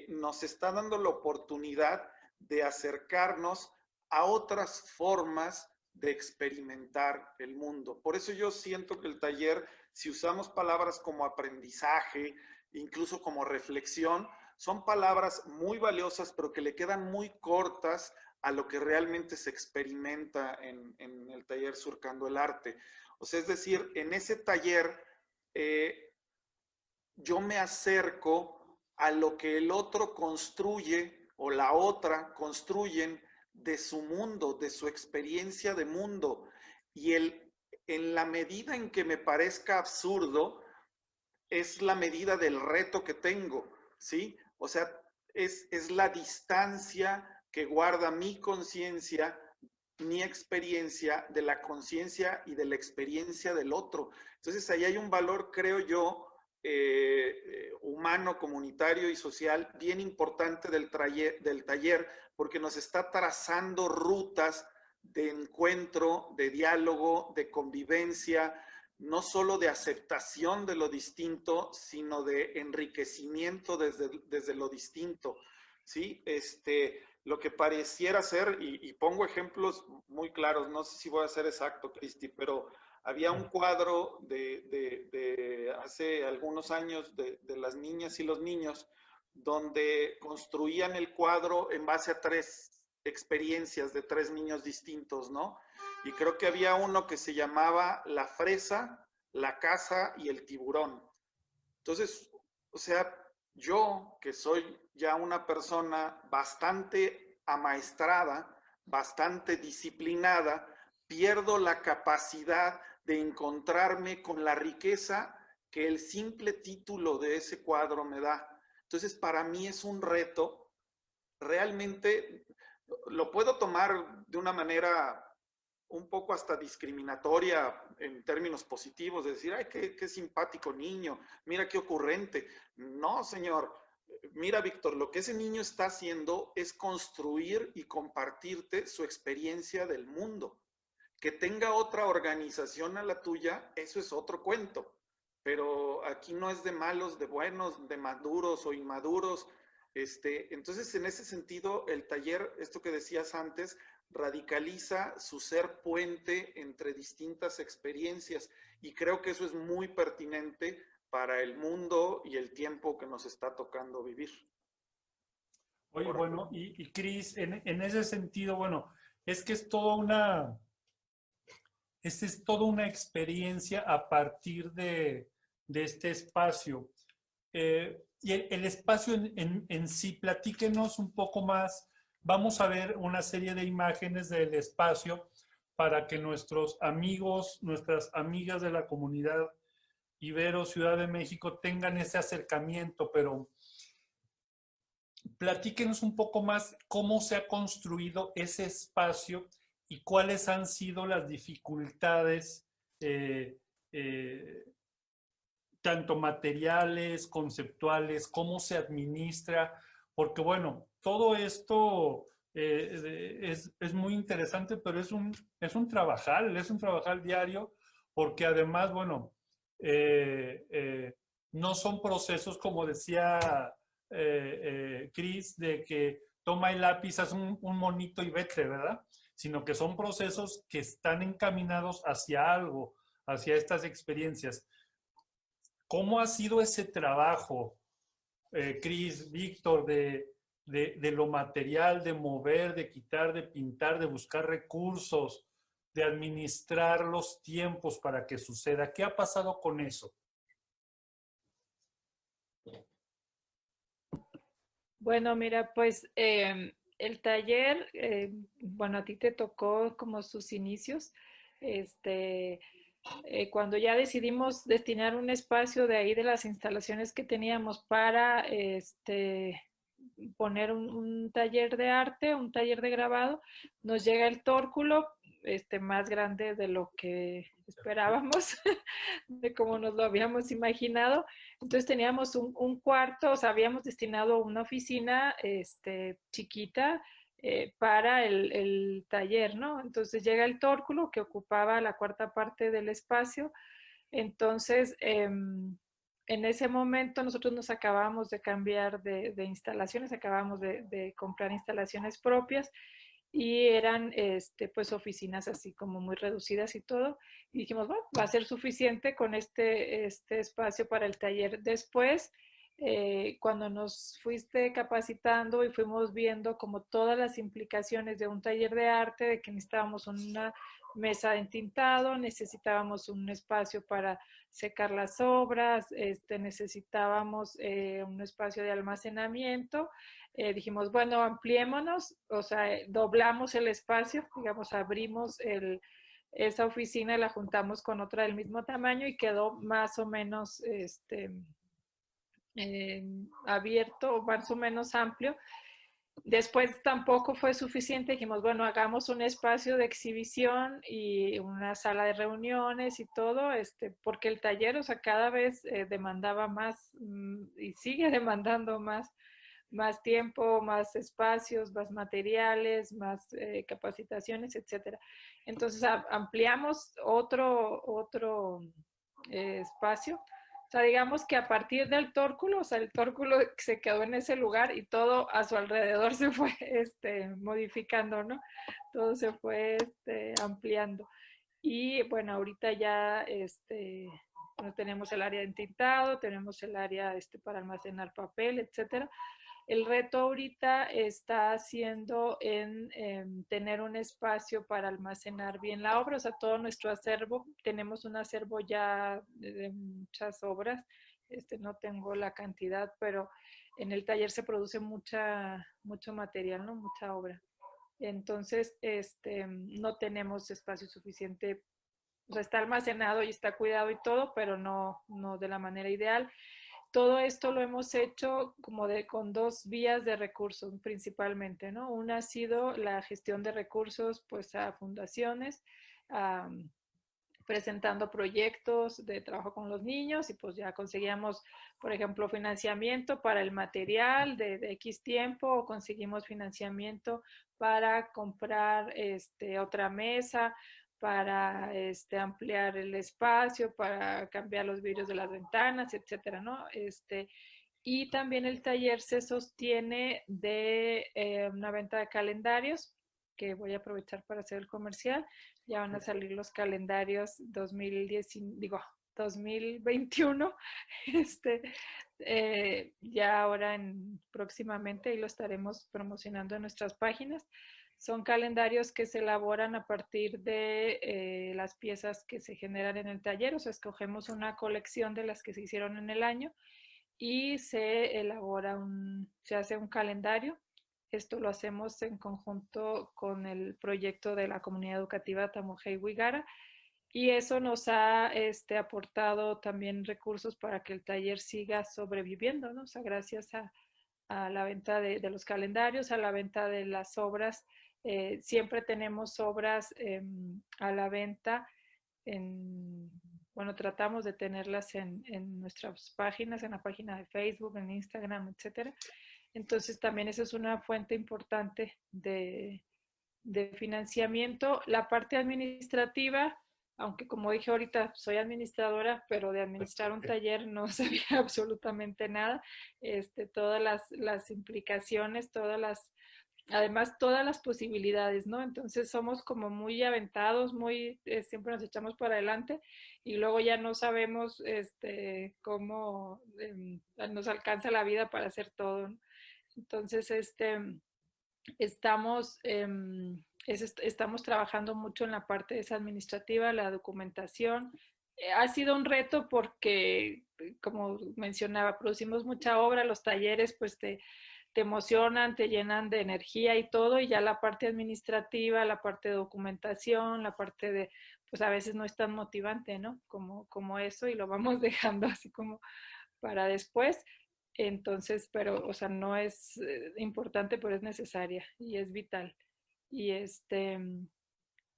nos está dando la oportunidad de acercarnos a otras formas de experimentar el mundo. Por eso yo siento que el taller, si usamos palabras como aprendizaje, incluso como reflexión, son palabras muy valiosas, pero que le quedan muy cortas a lo que realmente se experimenta en el taller Surcando el Arte. O sea, es decir, en ese taller yo me acerco a lo que el otro construye o la otra construyen de su mundo, de su experiencia de mundo. Y en la medida en que me parezca absurdo, es la medida del reto que tengo, ¿sí? O sea, es la distancia que guarda mi conciencia, mi experiencia de la conciencia y de la experiencia del otro. Entonces, ahí hay un valor, creo yo, humano, comunitario y social bien importante del taller, porque nos está trazando rutas de encuentro, de diálogo, de convivencia, no solo de aceptación de lo distinto, sino de enriquecimiento desde lo distinto, ¿sí? Lo que pareciera ser, y pongo ejemplos muy claros, no sé si voy a ser exacto, Cristi, pero había un cuadro de hace algunos años de las niñas y los niños, donde construían el cuadro en base a 3 experiencias de 3 niños distintos, ¿no? Y creo que había uno que se llamaba la fresa, la casa y el tiburón. Entonces, o sea, yo que soy ya una persona bastante amaestrada, bastante disciplinada, pierdo la capacidad de encontrarme con la riqueza que el simple título de ese cuadro me da. Entonces, para mí es un reto. Realmente lo puedo tomar de una manera un poco hasta discriminatoria en términos positivos, de decir, ay, qué simpático niño, mira qué ocurrente. No, señor, mira, Víctor, lo que ese niño está haciendo es construir y compartirte su experiencia del mundo. Que tenga otra organización a la tuya, eso es otro cuento. Pero aquí no es de malos, de buenos, de maduros o inmaduros. Entonces, en ese sentido, el taller, esto que decías antes, radicaliza su ser puente entre distintas experiencias y creo que eso es muy pertinente para el mundo y el tiempo que nos está tocando vivir. Oye, bueno, y Cris, en ese sentido, bueno, es que es toda una experiencia a partir de este espacio. Y el espacio en sí, platíquenos un poco más. Vamos a ver una serie de imágenes del espacio para que nuestros amigos, nuestras amigas de la comunidad Ibero Ciudad de México tengan ese acercamiento, pero platíquenos un poco más cómo se ha construido ese espacio y cuáles han sido las dificultades tanto materiales, conceptuales, cómo se administra, porque bueno, todo esto es muy interesante, pero es un trabajar diario, porque además, bueno, no son procesos, como decía Cris, de que toma el lápiz, haz un monito y vete, ¿verdad? Sino que son procesos que están encaminados hacia algo, hacia estas experiencias. ¿Cómo ha sido ese trabajo, Cris, Víctor, de lo material, de mover, de quitar, de pintar, de buscar recursos, de administrar los tiempos para que suceda? ¿Qué ha pasado con eso? Bueno, mira, pues el taller, bueno, a ti te tocó como sus inicios, cuando ya decidimos destinar un espacio de ahí de las instalaciones que teníamos para poner un taller de arte, un taller de grabado, nos llega el tórculo más grande de lo que esperábamos, de cómo nos lo habíamos imaginado. Entonces teníamos un cuarto, o sea, habíamos destinado una oficina chiquita para el taller, ¿no? Entonces llega el tórculo que ocupaba la 4ª parte del espacio. Entonces, en ese momento nosotros nos acabamos de cambiar de instalaciones, acabamos de comprar instalaciones propias y eran pues oficinas así como muy reducidas y todo. Y dijimos, bueno, va a ser suficiente con este espacio para el taller. Después cuando nos fuiste capacitando y fuimos viendo como todas las implicaciones de un taller de arte, de que necesitábamos una mesa de entintado, necesitábamos un espacio para secar las obras, necesitábamos un espacio de almacenamiento. Dijimos, bueno, ampliémonos, o sea, doblamos el espacio, digamos, abrimos esa oficina, la juntamos con otra del mismo tamaño y quedó más o menos abierto, más o menos amplio. Después tampoco fue suficiente, dijimos, bueno, hagamos un espacio de exhibición y una sala de reuniones y todo, porque el taller, o sea, cada vez demandaba más y sigue demandando más tiempo, más espacios, más materiales, más capacitaciones, etcétera. Entonces ampliamos otro espacio. O sea, digamos que a partir del tórculo, o sea, el tórculo se quedó en ese lugar y todo a su alrededor se fue modificando, ¿no? Todo se fue ampliando. Y bueno, ahorita ya bueno, tenemos el área de entintado, tenemos el área para almacenar papel, etcétera. El reto ahorita está siendo en tener un espacio para almacenar bien la obra, o sea, todo nuestro acervo. Tenemos un acervo ya de muchas obras, no tengo la cantidad, pero en el taller se produce mucho material, ¿no? Mucha obra. Entonces, no tenemos espacio suficiente, o sea, está almacenado y está cuidado y todo, pero no de la manera ideal. Todo esto lo hemos hecho como con dos vías de recursos principalmente, ¿no? Una ha sido la gestión de recursos pues a fundaciones, presentando proyectos de trabajo con los niños y pues ya conseguíamos, por ejemplo, financiamiento para el material de X tiempo o conseguimos financiamiento para comprar otra mesa, para ampliar el espacio, para cambiar los vidrios de las ventanas, etcétera, ¿no? Y también el taller se sostiene de una venta de calendarios, que voy a aprovechar para hacer el comercial. Ya van a salir los calendarios 2021, ya ahora próximamente y lo estaremos promocionando en nuestras páginas. Son calendarios que se elaboran a partir de las piezas que se generan en el taller, o sea, escogemos una colección de las que se hicieron en el año y se hace un calendario. Esto lo hacemos en conjunto con el proyecto de la comunidad educativa Tamujei Huigara y eso nos ha aportado también recursos para que el taller siga sobreviviendo, ¿no? O sea, gracias a la venta de los calendarios, a la venta de las obras. Siempre tenemos obras a la venta bueno, tratamos de tenerlas en nuestras páginas, en la página de Facebook, en Instagram, etcétera. Entonces también esa es una fuente importante de financiamiento. La parte administrativa, aunque como dije ahorita, soy administradora, pero de administrar un taller no sabía absolutamente nada. Todas las implicaciones, además todas las posibilidades, ¿no? Entonces somos como muy aventados, siempre nos echamos para adelante y luego ya no sabemos cómo nos alcanza la vida para hacer todo, ¿no? Entonces, estamos trabajando mucho en la parte administrativa, la documentación. Ha sido un reto porque, como mencionaba, producimos mucha obra, los talleres pues te emocionan, te llenan de energía y todo, y ya la parte administrativa, la parte de documentación, la parte de, pues a veces no es tan motivante, ¿no? Como eso, y lo vamos dejando así como para después. Entonces, pero, o sea, no es importante, pero es necesaria y es vital. Y en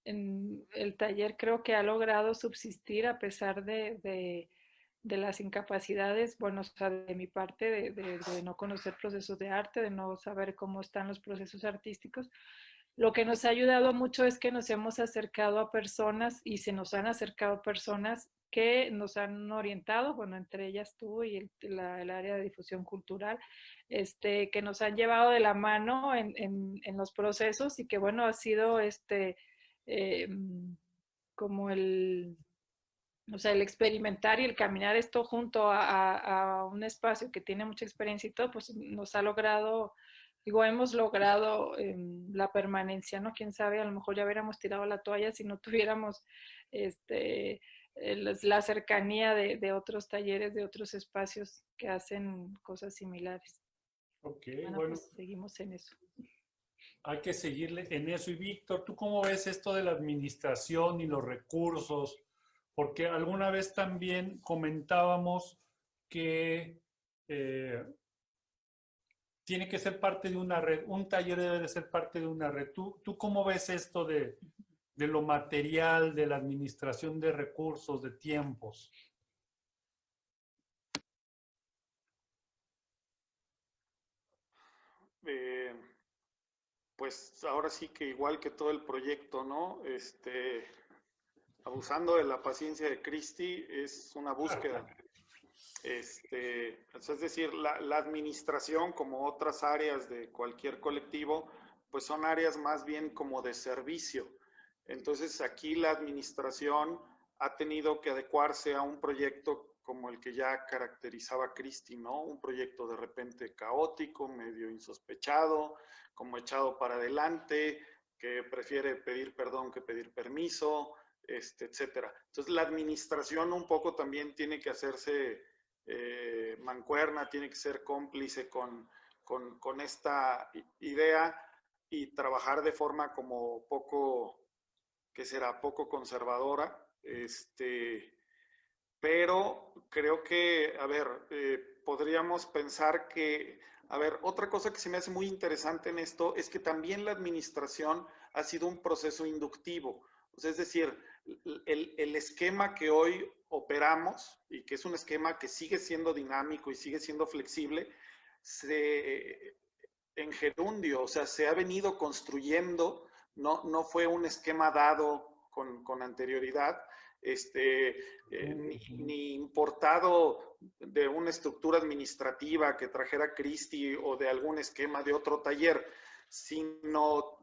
el taller creo que ha logrado subsistir a pesar de las incapacidades, bueno, o sea, de mi parte, de no conocer procesos de arte, de no saber cómo están los procesos artísticos. Lo que nos ha ayudado mucho es que nos hemos acercado a personas y se nos han acercado personas que nos han orientado, bueno, entre ellas tú y el área de difusión cultural, que nos han llevado de la mano en los procesos y que, bueno, ha sido como O sea, el experimentar y el caminar esto junto a un espacio que tiene mucha experiencia y todo, pues nos ha logrado, digo, hemos logrado la permanencia, ¿no? Quién sabe, a lo mejor ya hubiéramos tirado la toalla si no tuviéramos la cercanía de otros talleres, de otros espacios que hacen cosas similares. Ok, Bueno, bueno, pues seguimos en eso. hay que seguirle en eso. Y Víctor, ¿tú cómo ves esto de la administración y los recursos? Porque alguna vez también comentábamos que tiene que ser parte de una red, un taller debe de ser parte de una red. ¿Tú cómo ves esto de lo material, de la administración de recursos, de tiempos? Pues ahora sí que igual que todo el proyecto, ¿no? Abusando de la paciencia de Cristi es una búsqueda. Es decir, la administración, como otras áreas de cualquier colectivo, pues son áreas más bien como de servicio. Entonces aquí la administración ha tenido que adecuarse a un proyecto como el que ya caracterizaba Cristi, ¿no? Un proyecto de repente caótico, medio insospechado, como echado para adelante, que prefiere pedir perdón que pedir permiso, etcétera. Entonces la administración un poco también tiene que hacerse mancuerna, tiene que ser cómplice con esta idea y trabajar de forma como poco, que será poco conservadora, pero creo que, a ver, podríamos pensar que, a ver, otra cosa que se me hace muy interesante en esto es que también la administración ha sido un proceso inductivo. O sea, es decir, el esquema que hoy operamos y que es un esquema que sigue siendo dinámico y sigue siendo flexible, en gerundio, o sea, se ha venido construyendo, no fue un esquema dado con anterioridad, ni importado de una estructura administrativa que trajera Cristi o de algún esquema de otro taller, sino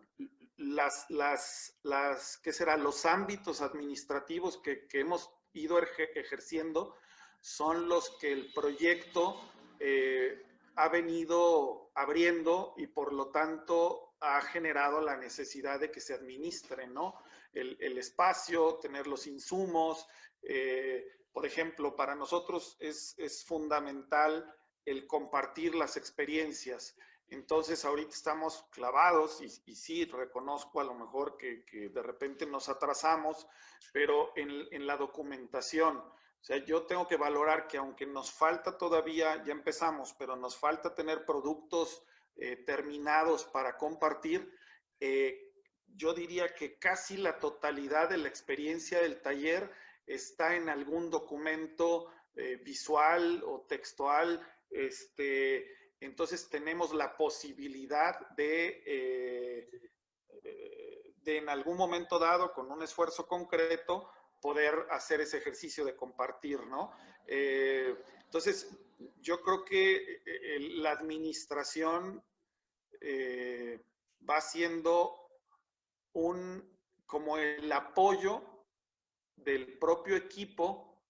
¿qué será? Los ámbitos administrativos que hemos ido ejerciendo son los que el proyecto ha venido abriendo y por lo tanto ha generado la necesidad de que se administre, ¿no? El espacio, tener los insumos. Por ejemplo, para nosotros es fundamental el compartir las experiencias. Entonces, ahorita estamos clavados y sí, reconozco a lo mejor que de repente nos atrasamos, pero en la documentación. O sea, yo tengo que valorar que aunque nos falta todavía, ya empezamos, pero nos falta tener productos terminados para compartir, yo diría que casi la totalidad de la experiencia del taller está en algún documento visual o textual. Entonces tenemos la posibilidad de en algún momento dado, con un esfuerzo concreto, poder hacer ese ejercicio de compartir, ¿no? Entonces, yo creo que la administración va siendo como el apoyo del propio equipo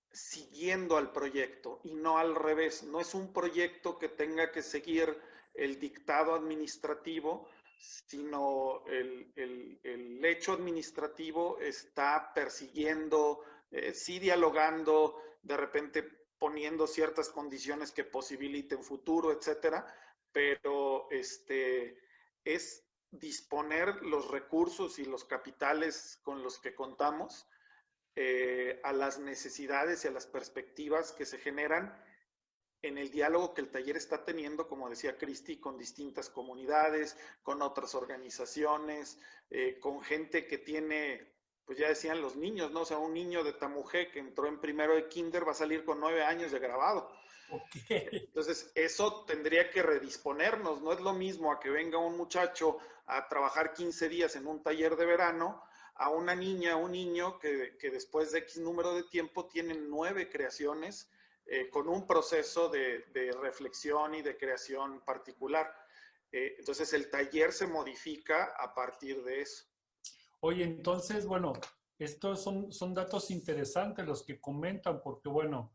siguiendo al proyecto y no al revés. No es un proyecto que tenga que seguir el dictado administrativo, sino el hecho administrativo está persiguiendo, sí dialogando, de repente poniendo ciertas condiciones que posibiliten futuro, etcétera, pero es disponer los recursos y los capitales con los que contamos a las necesidades y a las perspectivas que se generan en el diálogo que el taller está teniendo, como decía Cristi, con distintas comunidades, con otras organizaciones, con gente que tiene, pues ya decían los niños, ¿no? O sea, un niño de Tamujé que entró en primero de kinder va a salir con 9 años de grabado. Okay. Entonces, eso tendría que redisponernos. No es lo mismo a que venga un muchacho a trabajar 15 días en un taller de verano, a una niña, un niño que después de X número de tiempo tienen 9 creaciones con un proceso de reflexión y de creación particular. Entonces, el taller se modifica a partir de eso. Oye, entonces, bueno, Estos son datos interesantes los que comentan, porque bueno,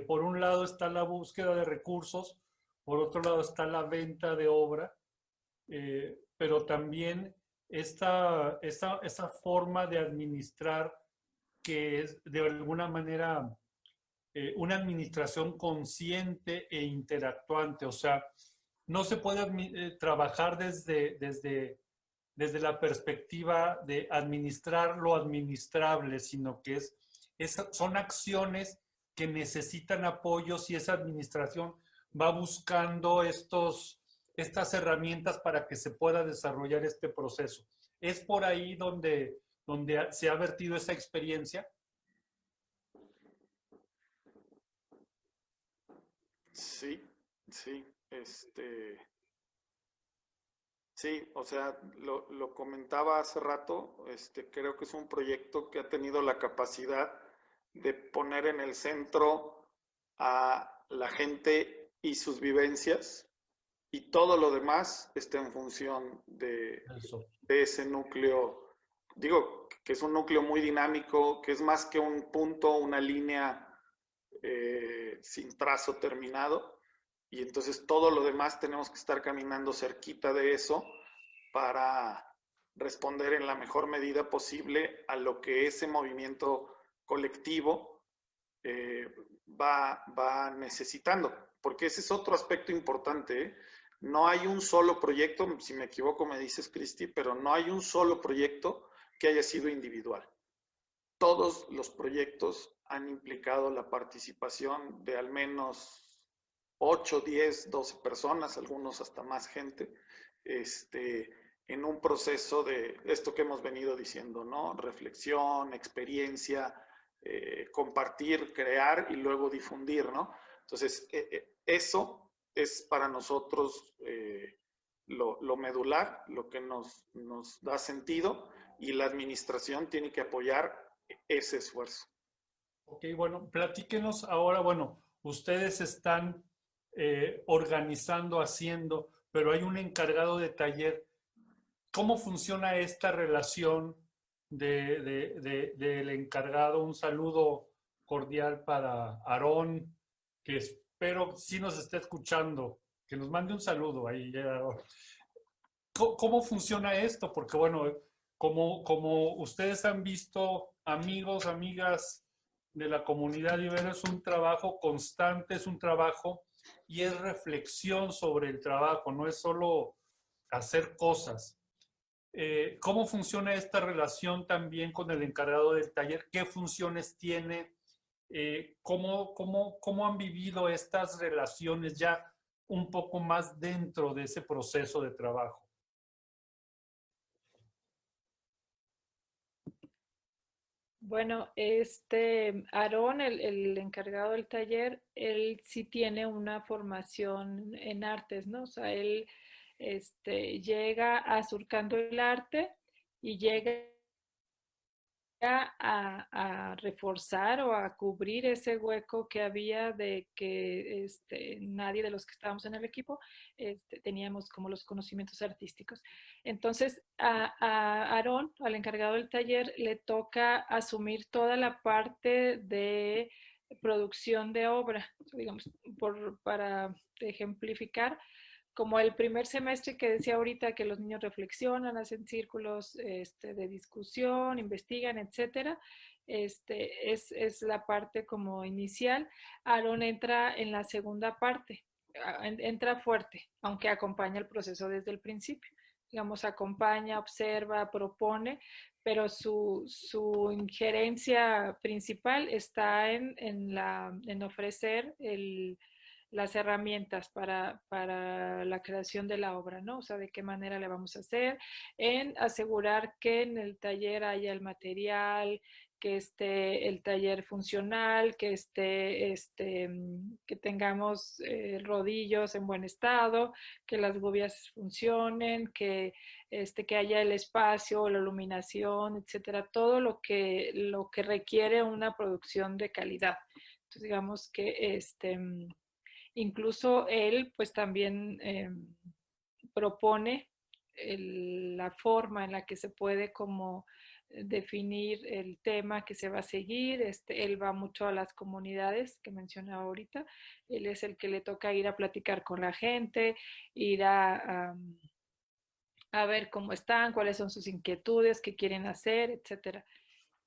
por un lado está la búsqueda de recursos, por otro lado está la venta de obra, pero también esta forma de administrar que es de alguna manera una administración consciente e interactuante. O sea, no se puede trabajar desde la perspectiva de administrar lo administrable, sino que son acciones que necesitan apoyos y esa administración va buscando estas herramientas para que se pueda desarrollar este proceso. ¿Es por ahí donde se ha vertido esa experiencia? Sí, sí, sí, o sea, lo comentaba hace rato, creo que es un proyecto que ha tenido la capacidad de poner en el centro a la gente y sus vivencias, y todo lo demás está en función de ese núcleo. Digo, que es un núcleo muy dinámico, que es más que un punto, una línea sin trazo terminado, y entonces todo lo demás tenemos que estar caminando cerquita de eso para responder en la mejor medida posible a lo que ese movimiento colectivo va necesitando, porque ese es otro aspecto importante, ¿eh? No hay un solo proyecto, si me equivoco me dices, Cristi, pero no hay un solo proyecto que haya sido individual. Todos los proyectos han implicado la participación de al menos 8, 10, 12 personas, algunos hasta más gente, en un proceso de esto que hemos venido diciendo, ¿no? Reflexión, experiencia, compartir, crear y luego difundir, ¿no? Entonces, eso es para nosotros lo medular, lo que nos da sentido, y la administración tiene que apoyar ese esfuerzo. Ok, bueno, platíquenos ahora, bueno, ustedes están organizando, haciendo, pero hay un encargado de taller. ¿Cómo funciona esta relación del encargado? Un saludo cordial para Aarón, que espero sí nos esté escuchando, que nos mande un saludo ahí. ¿Cómo funciona esto? Porque bueno, como ustedes han visto, amigos, amigas de la comunidad Ibero, es un trabajo constante, es un trabajo y es reflexión sobre el trabajo, no es solo hacer cosas. ¿Cómo funciona esta relación también con el encargado del taller? ¿Qué funciones tiene? ¿Cómo han vivido estas relaciones ya un poco más dentro de ese proceso de trabajo? Bueno, Aarón, el encargado del taller, él sí tiene una formación en artes, ¿no? O sea, él llega a Surcando el Arte y llega a reforzar o a cubrir ese hueco que había de que nadie de los que estábamos en el equipo teníamos como los conocimientos artísticos. Entonces, a Aarón, al encargado del taller, le toca asumir toda la parte de producción de obra, digamos, para ejemplificar, como el primer semestre que decía ahorita, que los niños reflexionan, hacen círculos de discusión, investigan, etcétera. Es la parte como inicial. Aaron entra en la segunda parte, entra fuerte, aunque acompaña el proceso desde el principio. Digamos, acompaña, observa, propone, pero su injerencia principal está en ofrecer las herramientas para la creación de la obra, ¿no? O sea, de qué manera le vamos a hacer, en asegurar que en el taller haya el material, que esté el taller funcional, que que tengamos rodillos en buen estado, que las gubias funcionen, que haya el espacio, la iluminación, etcétera, todo lo que requiere una producción de calidad. Entonces, digamos que incluso él pues también propone la forma en la que se puede como definir el tema que se va a seguir. Él va mucho a las comunidades que mencionaba ahorita. Él es el que le toca ir a platicar con la gente, ir a ver cómo están, cuáles son sus inquietudes, qué quieren hacer, etcétera.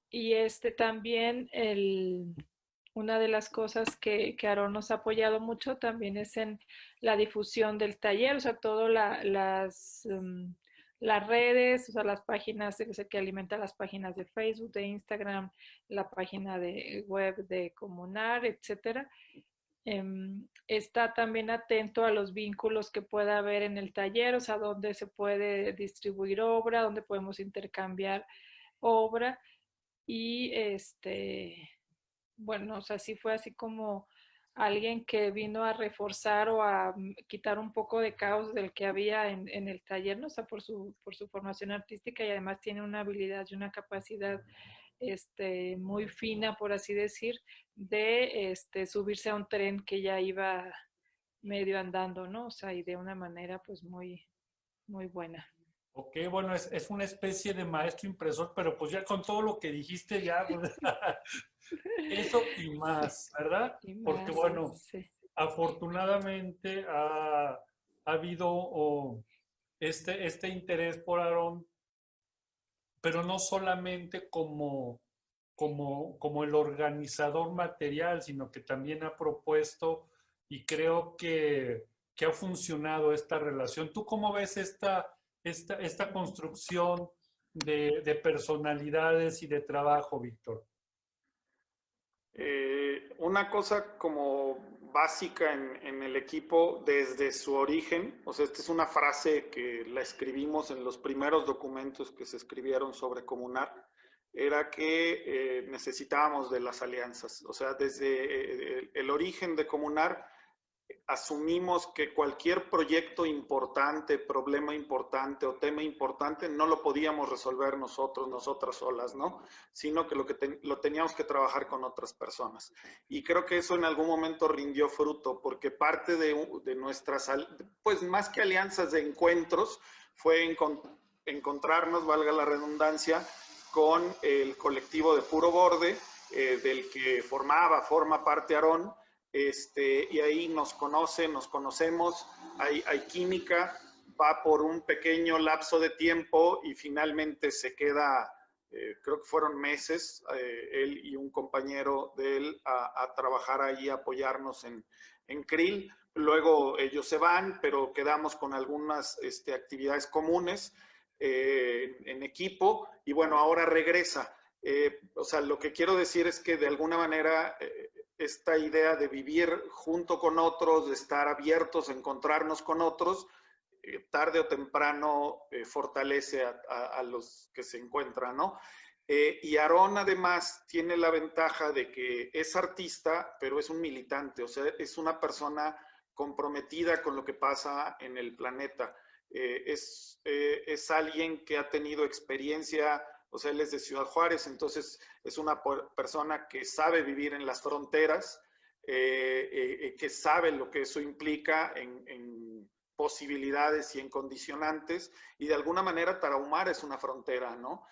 Y también una de las cosas que Aarón nos ha apoyado mucho también es en la difusión del taller, o sea, todas las redes, o sea, las páginas, es el que alimenta las páginas de Facebook, de Instagram, la página de web de Comunar, etcétera. Está también atento a los vínculos que pueda haber en el taller, o sea, dónde se puede distribuir obra, dónde podemos intercambiar obra. Y bueno, o sea, sí fue así como alguien que vino a reforzar o a quitar un poco de caos del que había en el taller, ¿no? O sea, por su formación artística, y además tiene una habilidad y una capacidad muy fina, por así decir, de subirse a un tren que ya iba medio andando, ¿no? O sea, y de una manera pues muy, muy buena. Ok, bueno, es una especie de maestro impresor, pero pues ya con todo lo que dijiste ya, pues, eso y más, ¿verdad? Y Porque más, bueno, sí. afortunadamente ha habido este interés por Aarón, pero no solamente como el organizador material, sino que también ha propuesto y creo que ha funcionado esta relación. ¿Tú cómo ves esta construcción de personalidades y de trabajo, Víctor? Una cosa como básica en el equipo desde su origen, o sea, esta es una frase que la escribimos en los primeros documentos que se escribieron sobre Comunar, era que necesitábamos de las alianzas, o sea, desde el origen de Comunar asumimos que cualquier proyecto importante, problema importante o tema importante no lo podíamos resolver nosotros, nosotras solas, ¿no? Sino que lo teníamos que trabajar con otras personas. Y creo que eso en algún momento rindió fruto, porque parte de nuestras, pues más que alianzas de encuentros, fue encontrarnos, valga la redundancia, con el colectivo de Puro Borde, del que forma parte Aarón, y ahí nos conocemos, hay química, va por un pequeño lapso de tiempo y finalmente se queda, creo que fueron meses, él y un compañero de él a trabajar ahí, a apoyarnos en Krill. Luego ellos se van, pero quedamos con algunas actividades comunes en equipo y bueno, ahora regresa. O sea, lo que quiero decir es que de alguna manera esta idea de vivir junto con otros, de estar abiertos a encontrarnos con otros, tarde o temprano fortalece a los que se encuentran, ¿no? Y Aarón además tiene la ventaja de que es artista, pero es un militante, o sea, es una persona comprometida con lo que pasa en el planeta. Es alguien que ha tenido experiencia, o sea, él es de Ciudad Juárez, entonces es una persona que sabe vivir en las fronteras, que sabe lo que eso implica en posibilidades y en condicionantes, y de alguna manera Tarahumara es una frontera, ¿no?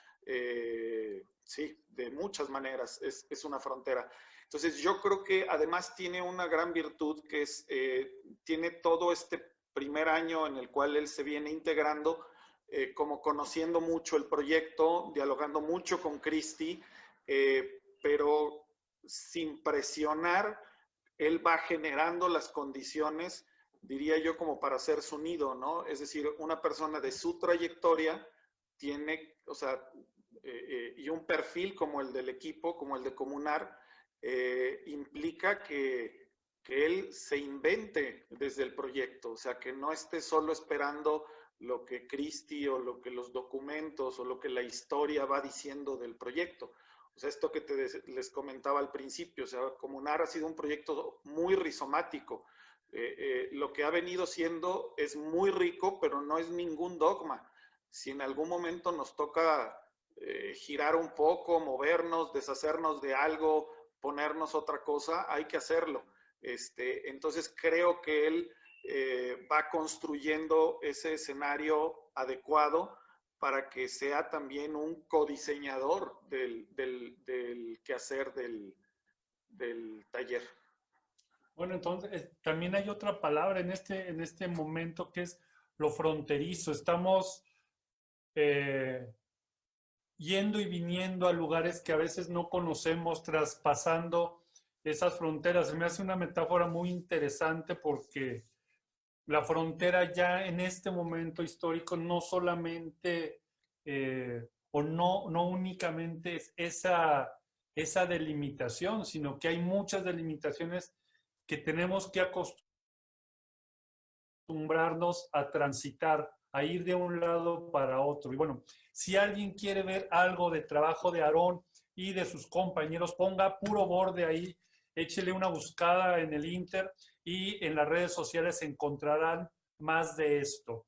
Sí, de muchas maneras es una frontera. Entonces yo creo que además tiene una gran virtud que es, tiene todo este primer año en el cual él se viene integrando, como conociendo mucho el proyecto, dialogando mucho con Cristi, pero sin presionar, él va generando las condiciones, diría yo, como para hacer su nido, ¿no? Es decir, una persona de su trayectoria tiene, o sea, y un perfil como el del equipo, como el de Comunar, implica que él se invente desde el proyecto, o sea, que no esté solo esperando lo que Cristi o lo que los documentos o lo que la historia va diciendo del proyecto. O sea, esto que les comentaba al principio, o sea, Comunar ha sido un proyecto muy rizomático. Lo que ha venido siendo es muy rico, pero no es ningún dogma. Si en algún momento nos toca girar un poco, movernos, deshacernos de algo, ponernos otra cosa, hay que hacerlo. Entonces creo que él va construyendo ese escenario adecuado para que sea también un codiseñador del quehacer del taller. Bueno, entonces también hay otra palabra en este momento que es lo fronterizo. Estamos yendo y viniendo a lugares que a veces no conocemos, traspasando esas fronteras. Se me hace una metáfora muy interesante porque la frontera ya en este momento histórico no solamente o no únicamente es esa delimitación, sino que hay muchas delimitaciones que tenemos que acostumbrarnos a transitar, a ir de un lado para otro. Y bueno, si alguien quiere ver algo de trabajo de Aarón y de sus compañeros, ponga puro borde ahí, échele una buscada en el Inter y en las redes sociales encontrarán más de esto.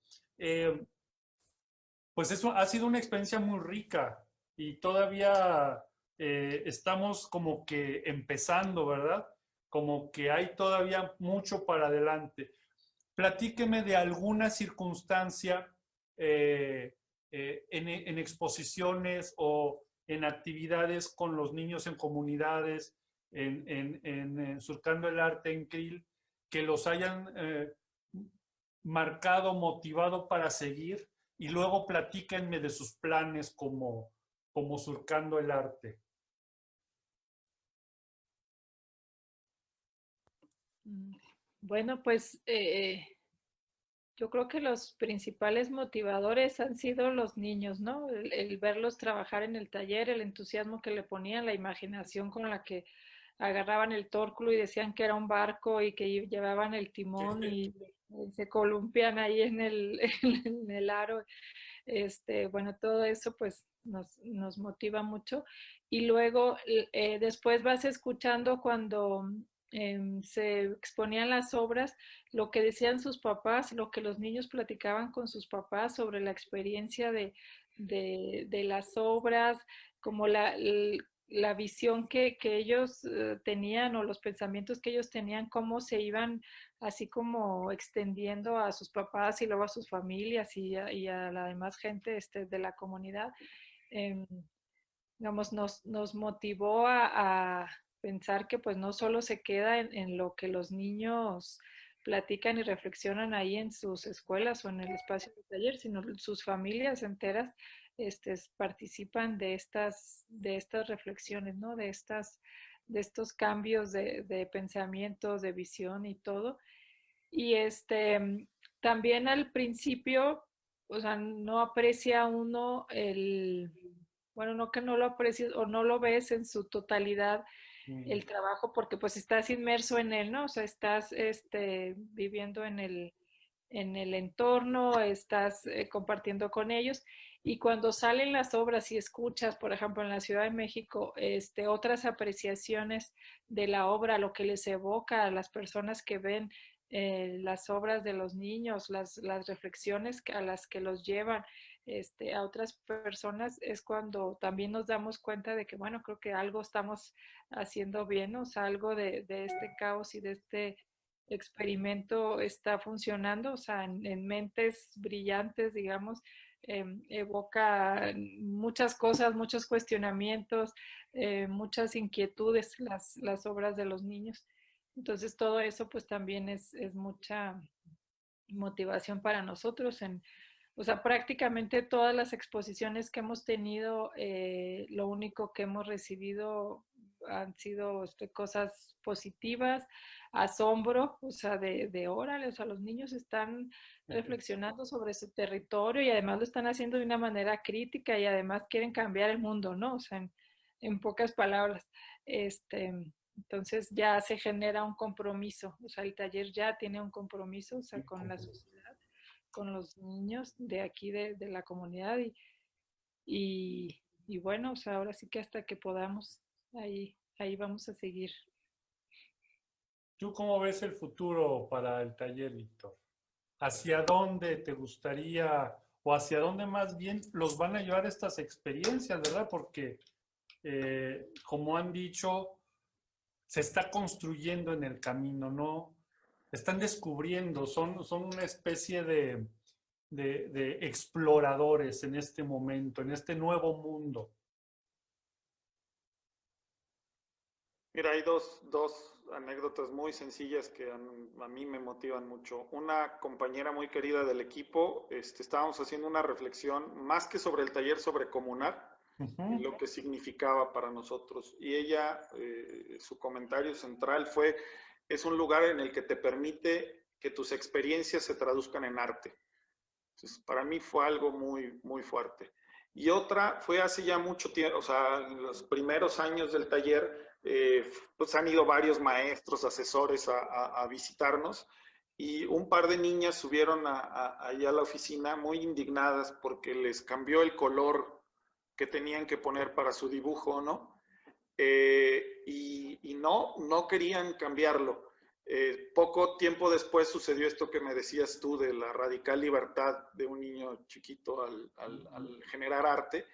Pues eso ha sido una experiencia muy rica y todavía estamos como que empezando, ¿verdad? Como que hay todavía mucho para adelante. Platíqueme de alguna circunstancia en exposiciones o en actividades con los niños en comunidades, Surcando el Arte en CRIL, que los hayan marcado, motivado para seguir, y luego platíquenme de sus planes como Surcando el Arte. Bueno, pues yo creo que los principales motivadores han sido los niños, ¿no? El verlos trabajar en el taller, el entusiasmo que le ponían, la imaginación con la que agarraban el tórculo y decían que era un barco y que llevaban el timón y se columpian ahí en el, en el aro. Bueno, todo eso pues nos motiva mucho. Y luego después vas escuchando cuando se exponían las obras, lo que decían sus papás, lo que los niños platicaban con sus papás sobre la experiencia de las obras, como la visión que ellos tenían o los pensamientos que ellos tenían, cómo se iban así como extendiendo a sus papás y luego a sus familias y a la demás gente de la comunidad. Eh, digamos, nos motivó a pensar que pues no solo se queda en lo que los niños platican y reflexionan ahí en sus escuelas o en el espacio de taller, sino sus familias enteras participan de estas reflexiones, ¿no? De estos cambios de pensamientos, de visión y todo. Y también al principio, o sea, no aprecia uno bueno, no que no lo aprecies o no lo ves en su totalidad el trabajo porque pues estás inmerso en él, ¿no? O sea, estás viviendo en el entorno, estás compartiendo con ellos. Y cuando salen las obras y escuchas, por ejemplo, en la Ciudad de México, otras apreciaciones de la obra, lo que les evoca a las personas que ven las obras de los niños, las reflexiones a las que los llevan a otras personas, es cuando también nos damos cuenta de que, bueno, creo que algo estamos haciendo bien, ¿no? O sea, algo de este caos y de este experimento está funcionando, o sea, en mentes brillantes, digamos, evoca muchas cosas, muchos cuestionamientos, muchas inquietudes, las obras de los niños. Entonces, todo eso pues también es mucha motivación para nosotros. O sea, prácticamente todas las exposiciones que hemos tenido, lo único que hemos recibido han sido cosas positivas, asombro, o sea, de órale, o sea, los niños están reflexionando sobre su territorio y además lo están haciendo de una manera crítica y además quieren cambiar el mundo, ¿no? O sea, en pocas palabras, entonces ya se genera un compromiso, o sea, el taller ya tiene un compromiso, o sea, con la sociedad, con los niños de aquí de la comunidad y bueno, o sea, ahora sí que hasta que podamos, ahí vamos a seguir. ¿Tú cómo ves el futuro para el taller, Víctor? ¿Hacia dónde te gustaría o hacia dónde más bien los van a llevar estas experiencias, verdad? Porque, como han dicho, se está construyendo en el camino, ¿no? Están descubriendo, son una especie de exploradores en este momento, en este nuevo mundo? Mira, hay dos anécdotas muy sencillas que a mí me motivan mucho. Una compañera muy querida del equipo, estábamos haciendo una reflexión más que sobre el taller, sobre comunar, y lo que significaba para nosotros. Y ella, su comentario central fue, es un lugar en el que te permite que tus experiencias se traduzcan en arte. Entonces, para mí fue algo muy, muy fuerte. Y otra fue hace ya mucho tiempo, o sea, en los primeros años del taller, pues han ido varios maestros, asesores a visitarnos, y un par de niñas subieron allá a la oficina muy indignadas porque les cambió el color que tenían que poner para su dibujo, ¿no? Y no querían cambiarlo. Poco tiempo después sucedió esto que me decías tú de la radical libertad de un niño chiquito al generar arte.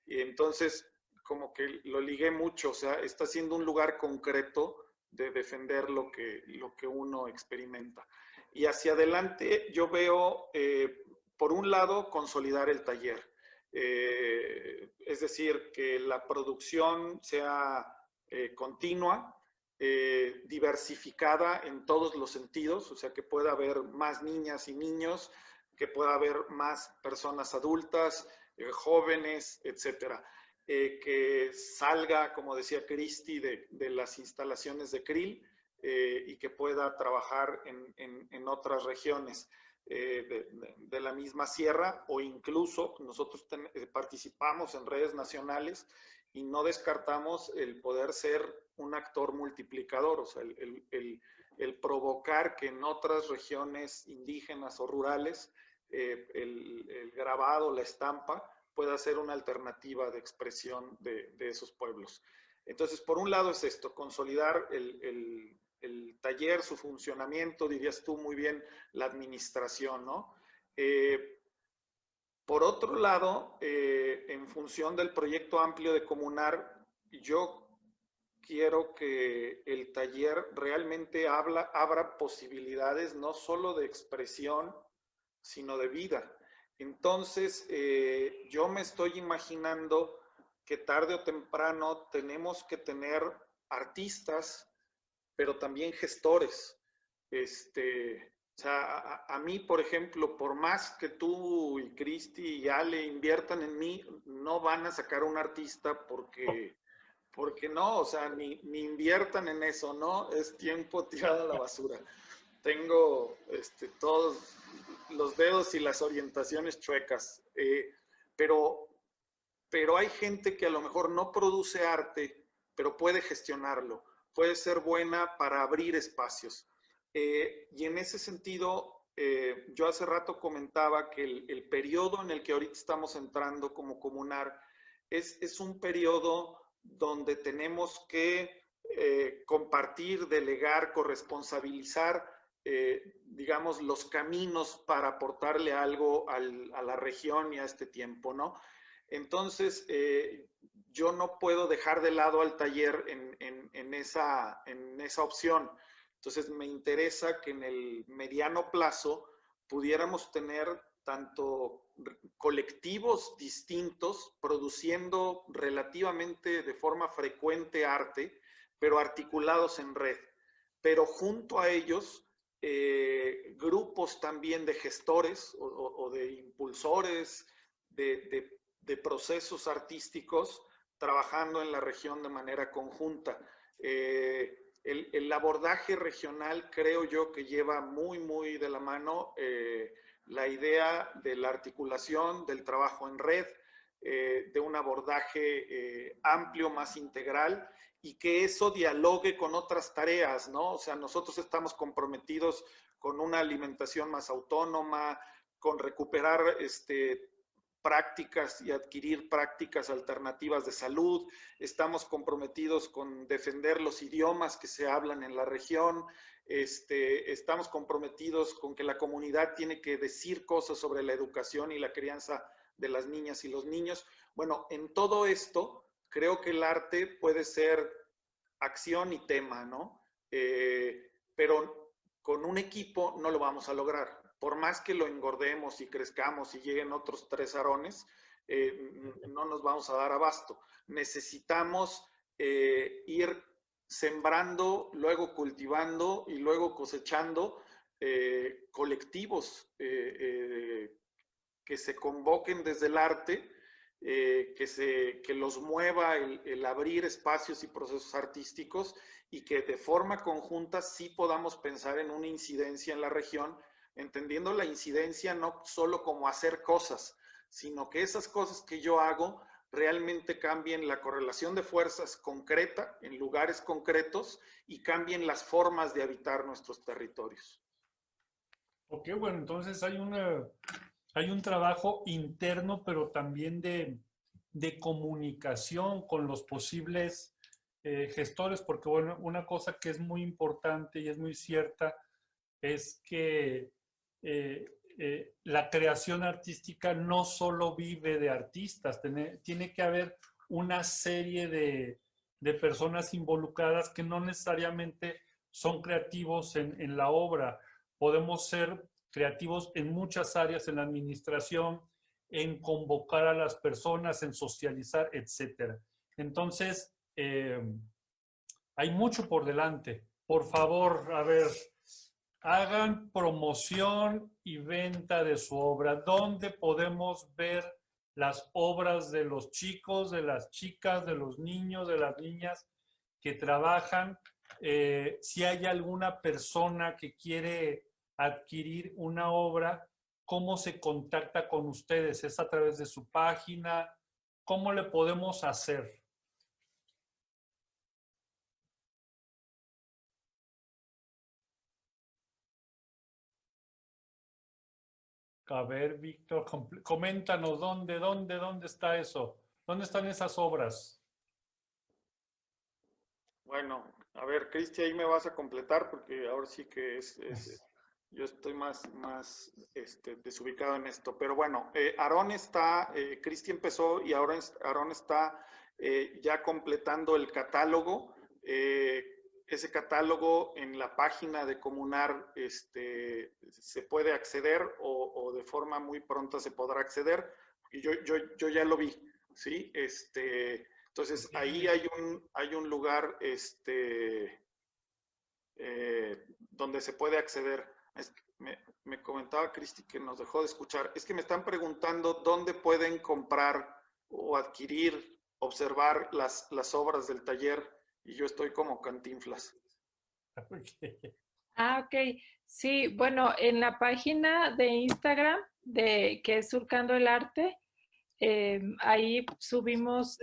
Y entonces, como que lo ligué mucho, o sea, está siendo un lugar concreto de defender lo que uno experimenta. Y hacia adelante yo veo, por un lado, consolidar el taller. Es decir, que la producción sea continua, diversificada en todos los sentidos, o sea, que pueda haber más niñas y niños, que pueda haber más personas adultas, jóvenes, etcétera. Que salga, como decía Cristi, de las instalaciones de Krill y que pueda trabajar en otras regiones. De la misma sierra, o incluso nosotros participamos en redes nacionales y no descartamos el poder ser un actor multiplicador, o sea, el provocar que en otras regiones indígenas o rurales el grabado, la estampa, pueda ser una alternativa de expresión de esos pueblos. Entonces, por un lado es esto, consolidar el taller, su funcionamiento, dirías tú muy bien, la administración, ¿no? Por otro lado, en función del proyecto amplio de Comunar, yo quiero que el taller realmente abra posibilidades no solo de expresión, sino de vida. Entonces, yo me estoy imaginando que tarde o temprano tenemos que tener artistas, pero también gestores. O sea, a mí, por ejemplo, por más que tú y Cristi y Ale inviertan en mí, no van a sacar un artista porque no, o sea, ni inviertan en eso, ¿no? Es tiempo tirado a la basura. Tengo todos los dedos y las orientaciones chuecas, pero hay gente que a lo mejor no produce arte, pero puede gestionarlo, puede ser buena para abrir espacios. Y en ese sentido, yo hace rato comentaba que el periodo en el que ahorita estamos entrando como Comunar es un periodo donde tenemos que compartir, delegar, corresponsabilizar, digamos, los caminos para aportarle algo a la región y a este tiempo, ¿no? Entonces, yo no puedo dejar de lado al taller en esa opción. Entonces, me interesa que en el mediano plazo pudiéramos tener tanto colectivos distintos produciendo relativamente de forma frecuente arte, pero articulados en red. Pero junto a ellos, grupos también de gestores o de impulsores de procesos artísticos trabajando en la región de manera conjunta. El abordaje regional creo yo que lleva muy, muy de la mano la idea de la articulación, del trabajo en red, de un abordaje amplio, más integral, y que eso dialogue con otras tareas, ¿no? O sea, nosotros estamos comprometidos con una alimentación más autónoma, con recuperar prácticas y adquirir prácticas alternativas de salud. Estamos comprometidos con defender los idiomas que se hablan en la región. Estamos comprometidos con que la comunidad tiene que decir cosas sobre la educación y la crianza de las niñas y los niños. Bueno, en todo esto, creo que el arte puede ser acción y tema, ¿no? Pero con un equipo no lo vamos a lograr. por más que lo engordemos y crezcamos y lleguen otros 3 Aarones, no nos vamos a dar abasto. Necesitamos ir sembrando, luego cultivando y luego cosechando colectivos que se convoquen desde el arte, que los mueva el abrir espacios y procesos artísticos y que de forma conjunta sí podamos pensar en una incidencia en la región, entendiendo la incidencia no solo como hacer cosas, sino que esas cosas que yo hago realmente cambien la correlación de fuerzas concreta en lugares concretos y cambien las formas de habitar nuestros territorios. Ok, bueno, entonces hay un trabajo interno, pero también de comunicación con los posibles gestores, porque bueno, una cosa que es muy importante y es muy cierta es que la creación artística no solo vive de artistas, tiene que haber una serie de personas involucradas que no necesariamente son creativos en la obra. Podemos ser creativos en muchas áreas, en la administración, en convocar a las personas, en socializar, etc. Entonces, hay mucho por delante. Por favor, a ver, hagan promoción y venta de su obra. ¿Dónde podemos ver las obras de los chicos, de las chicas, de los niños, de las niñas que trabajan? Si hay alguna persona que quiere adquirir una obra, ¿cómo se contacta con ustedes? ¿Es a través de su página? ¿Cómo le podemos hacer? A ver, Víctor, coméntanos dónde está eso. ¿Dónde están esas obras? Bueno, a ver, Cristi, ahí me vas a completar porque ahora sí que yo estoy más desubicado en esto. Pero bueno, Aarón está, Cristi empezó y ahora Aarón está ya completando el catálogo. Ese catálogo en la página de Comunar se puede acceder o de forma muy pronta se podrá acceder. Y yo ya lo vi, ¿sí? Entonces, ahí hay un lugar donde se puede acceder. Me comentaba Cristi que nos dejó de escuchar. Es que me están preguntando dónde pueden comprar o adquirir, observar las obras del taller y yo estoy como Cantinflas. Ah, ok. Sí, bueno, en la página de Instagram que es Surcando el Arte, ahí subimos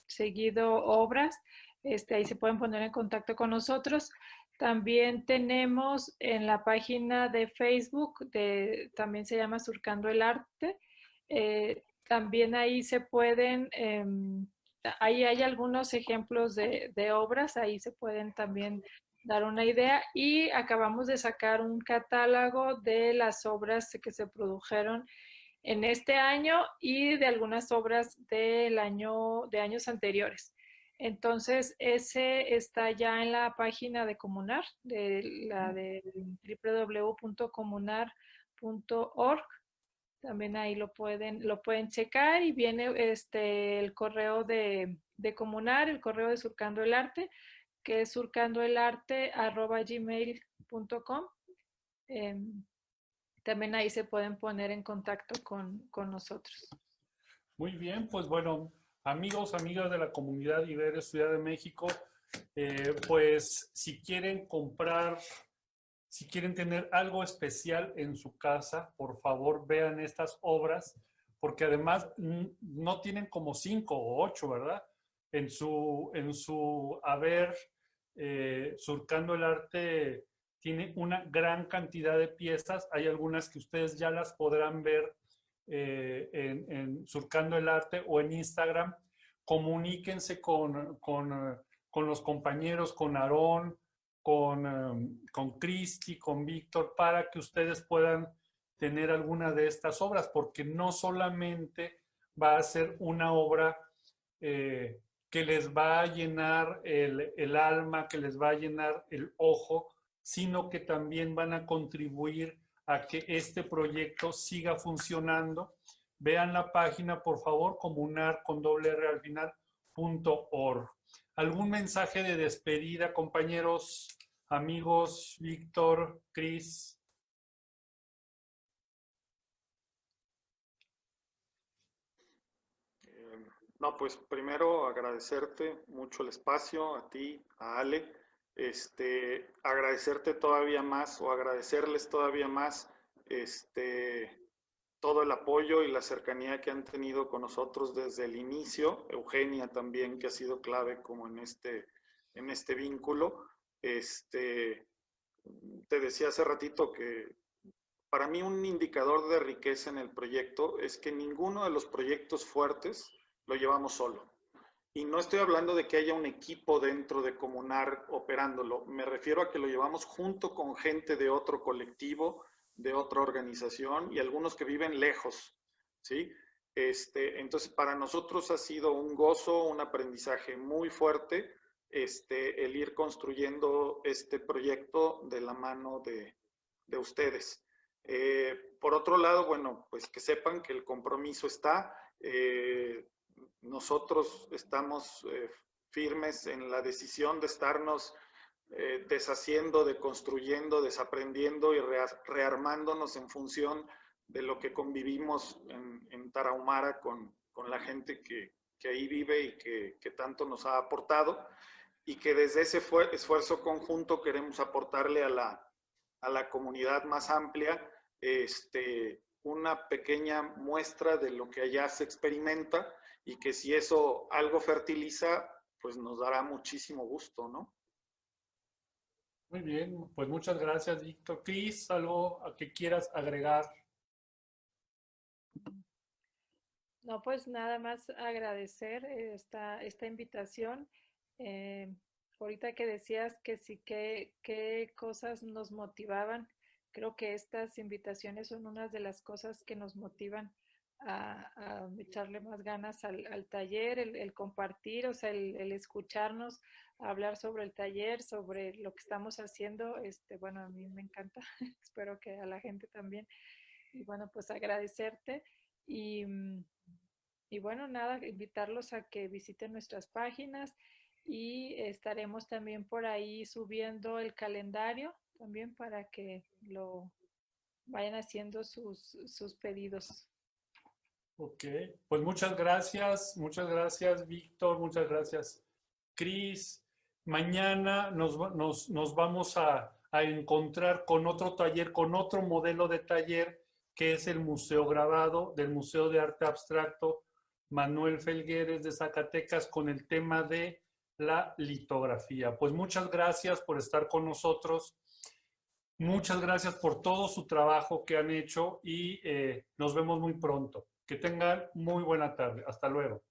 seguido obras, ahí se pueden poner en contacto con nosotros. También tenemos en la página de Facebook, también se llama Surcando el Arte, también ahí se pueden, ahí hay algunos ejemplos de obras, ahí se pueden también dar una idea y acabamos de sacar un catálogo de las obras que se produjeron en este año y de algunas obras de años anteriores. Entonces, ese está ya en la página de Comunar, de www.comunar.org. También ahí lo pueden checar y viene el correo de Comunar, el correo de Surcando el Arte, que es surcandoelarte@gmail.com. También ahí se pueden poner en contacto con nosotros. Muy bien, pues bueno, amigos, amigas de la comunidad Iberia Ciudad de México, pues si quieren comprar, si quieren tener algo especial en su casa, por favor vean estas obras, porque además no tienen como 5 o 8, ¿verdad? En su haber, Surcando el Arte tiene una gran cantidad de piezas. Hay algunas que ustedes ya las podrán ver en Surcando el Arte o en Instagram. Comuníquense con los compañeros, con Aarón, con Cristi, con Víctor, para que ustedes puedan tener alguna de estas obras, porque no solamente va a ser una obra que les va a llenar el alma, que les va a llenar el ojo, sino que también van a contribuir a que este proyecto siga funcionando. Vean la página, por favor, comunar.org. ¿Algún mensaje de despedida, compañeros, amigos, Víctor, Cris? No, pues primero agradecerte mucho el espacio, a ti, a Ale, agradecerte todavía más o agradecerles todavía más todo el apoyo y la cercanía que han tenido con nosotros desde el inicio. Eugenia también, que ha sido clave como en este vínculo. Te decía hace ratito que para mí un indicador de riqueza en el proyecto es que ninguno de los proyectos fuertes lo llevamos solo. Y no estoy hablando de que haya un equipo dentro de Comunar operándolo. Me refiero a que lo llevamos junto con gente de otro colectivo, de otra organización y algunos que viven lejos, ¿sí? Entonces, para nosotros ha sido un gozo, un aprendizaje muy fuerte, el ir construyendo este proyecto de la mano de ustedes. Por otro lado, bueno, pues que sepan que el compromiso está. Nosotros estamos firmes en la decisión de estarnos deshaciendo, deconstruyendo, desaprendiendo y rearmándonos en función de lo que convivimos en Tarahumara con la gente que ahí vive y que tanto nos ha aportado, y que desde ese esfuerzo conjunto queremos aportarle a la comunidad más amplia una pequeña muestra de lo que allá se experimenta, y que si eso algo fertiliza, pues nos dará muchísimo gusto, ¿no? Muy bien, pues muchas gracias, Víctor. Cris, ¿algo a que quieras agregar? No, pues nada más agradecer esta invitación. Ahorita que decías que sí, qué cosas nos motivaban, creo que estas invitaciones son unas de las cosas que nos motivan a echarle más ganas al taller, el compartir, o sea, el escucharnos, hablar sobre el taller, sobre lo que estamos haciendo. Bueno, a mí me encanta, espero que a la gente también. Y bueno, pues agradecerte y, y bueno, nada, invitarlos a que visiten nuestras páginas, y estaremos también por ahí subiendo el calendario también para que lo vayan haciendo sus pedidos. Ok, pues muchas gracias, Víctor, muchas gracias, Cris. Mañana nos vamos a encontrar con otro taller, con otro modelo de taller, que es el Museo Grabado del Museo de Arte Abstracto Manuel Felgueres de Zacatecas, con el tema de la litografía. Pues muchas gracias por estar con nosotros. Muchas gracias por todo su trabajo que han hecho y nos vemos muy pronto. Que tengan muy buena tarde. Hasta luego.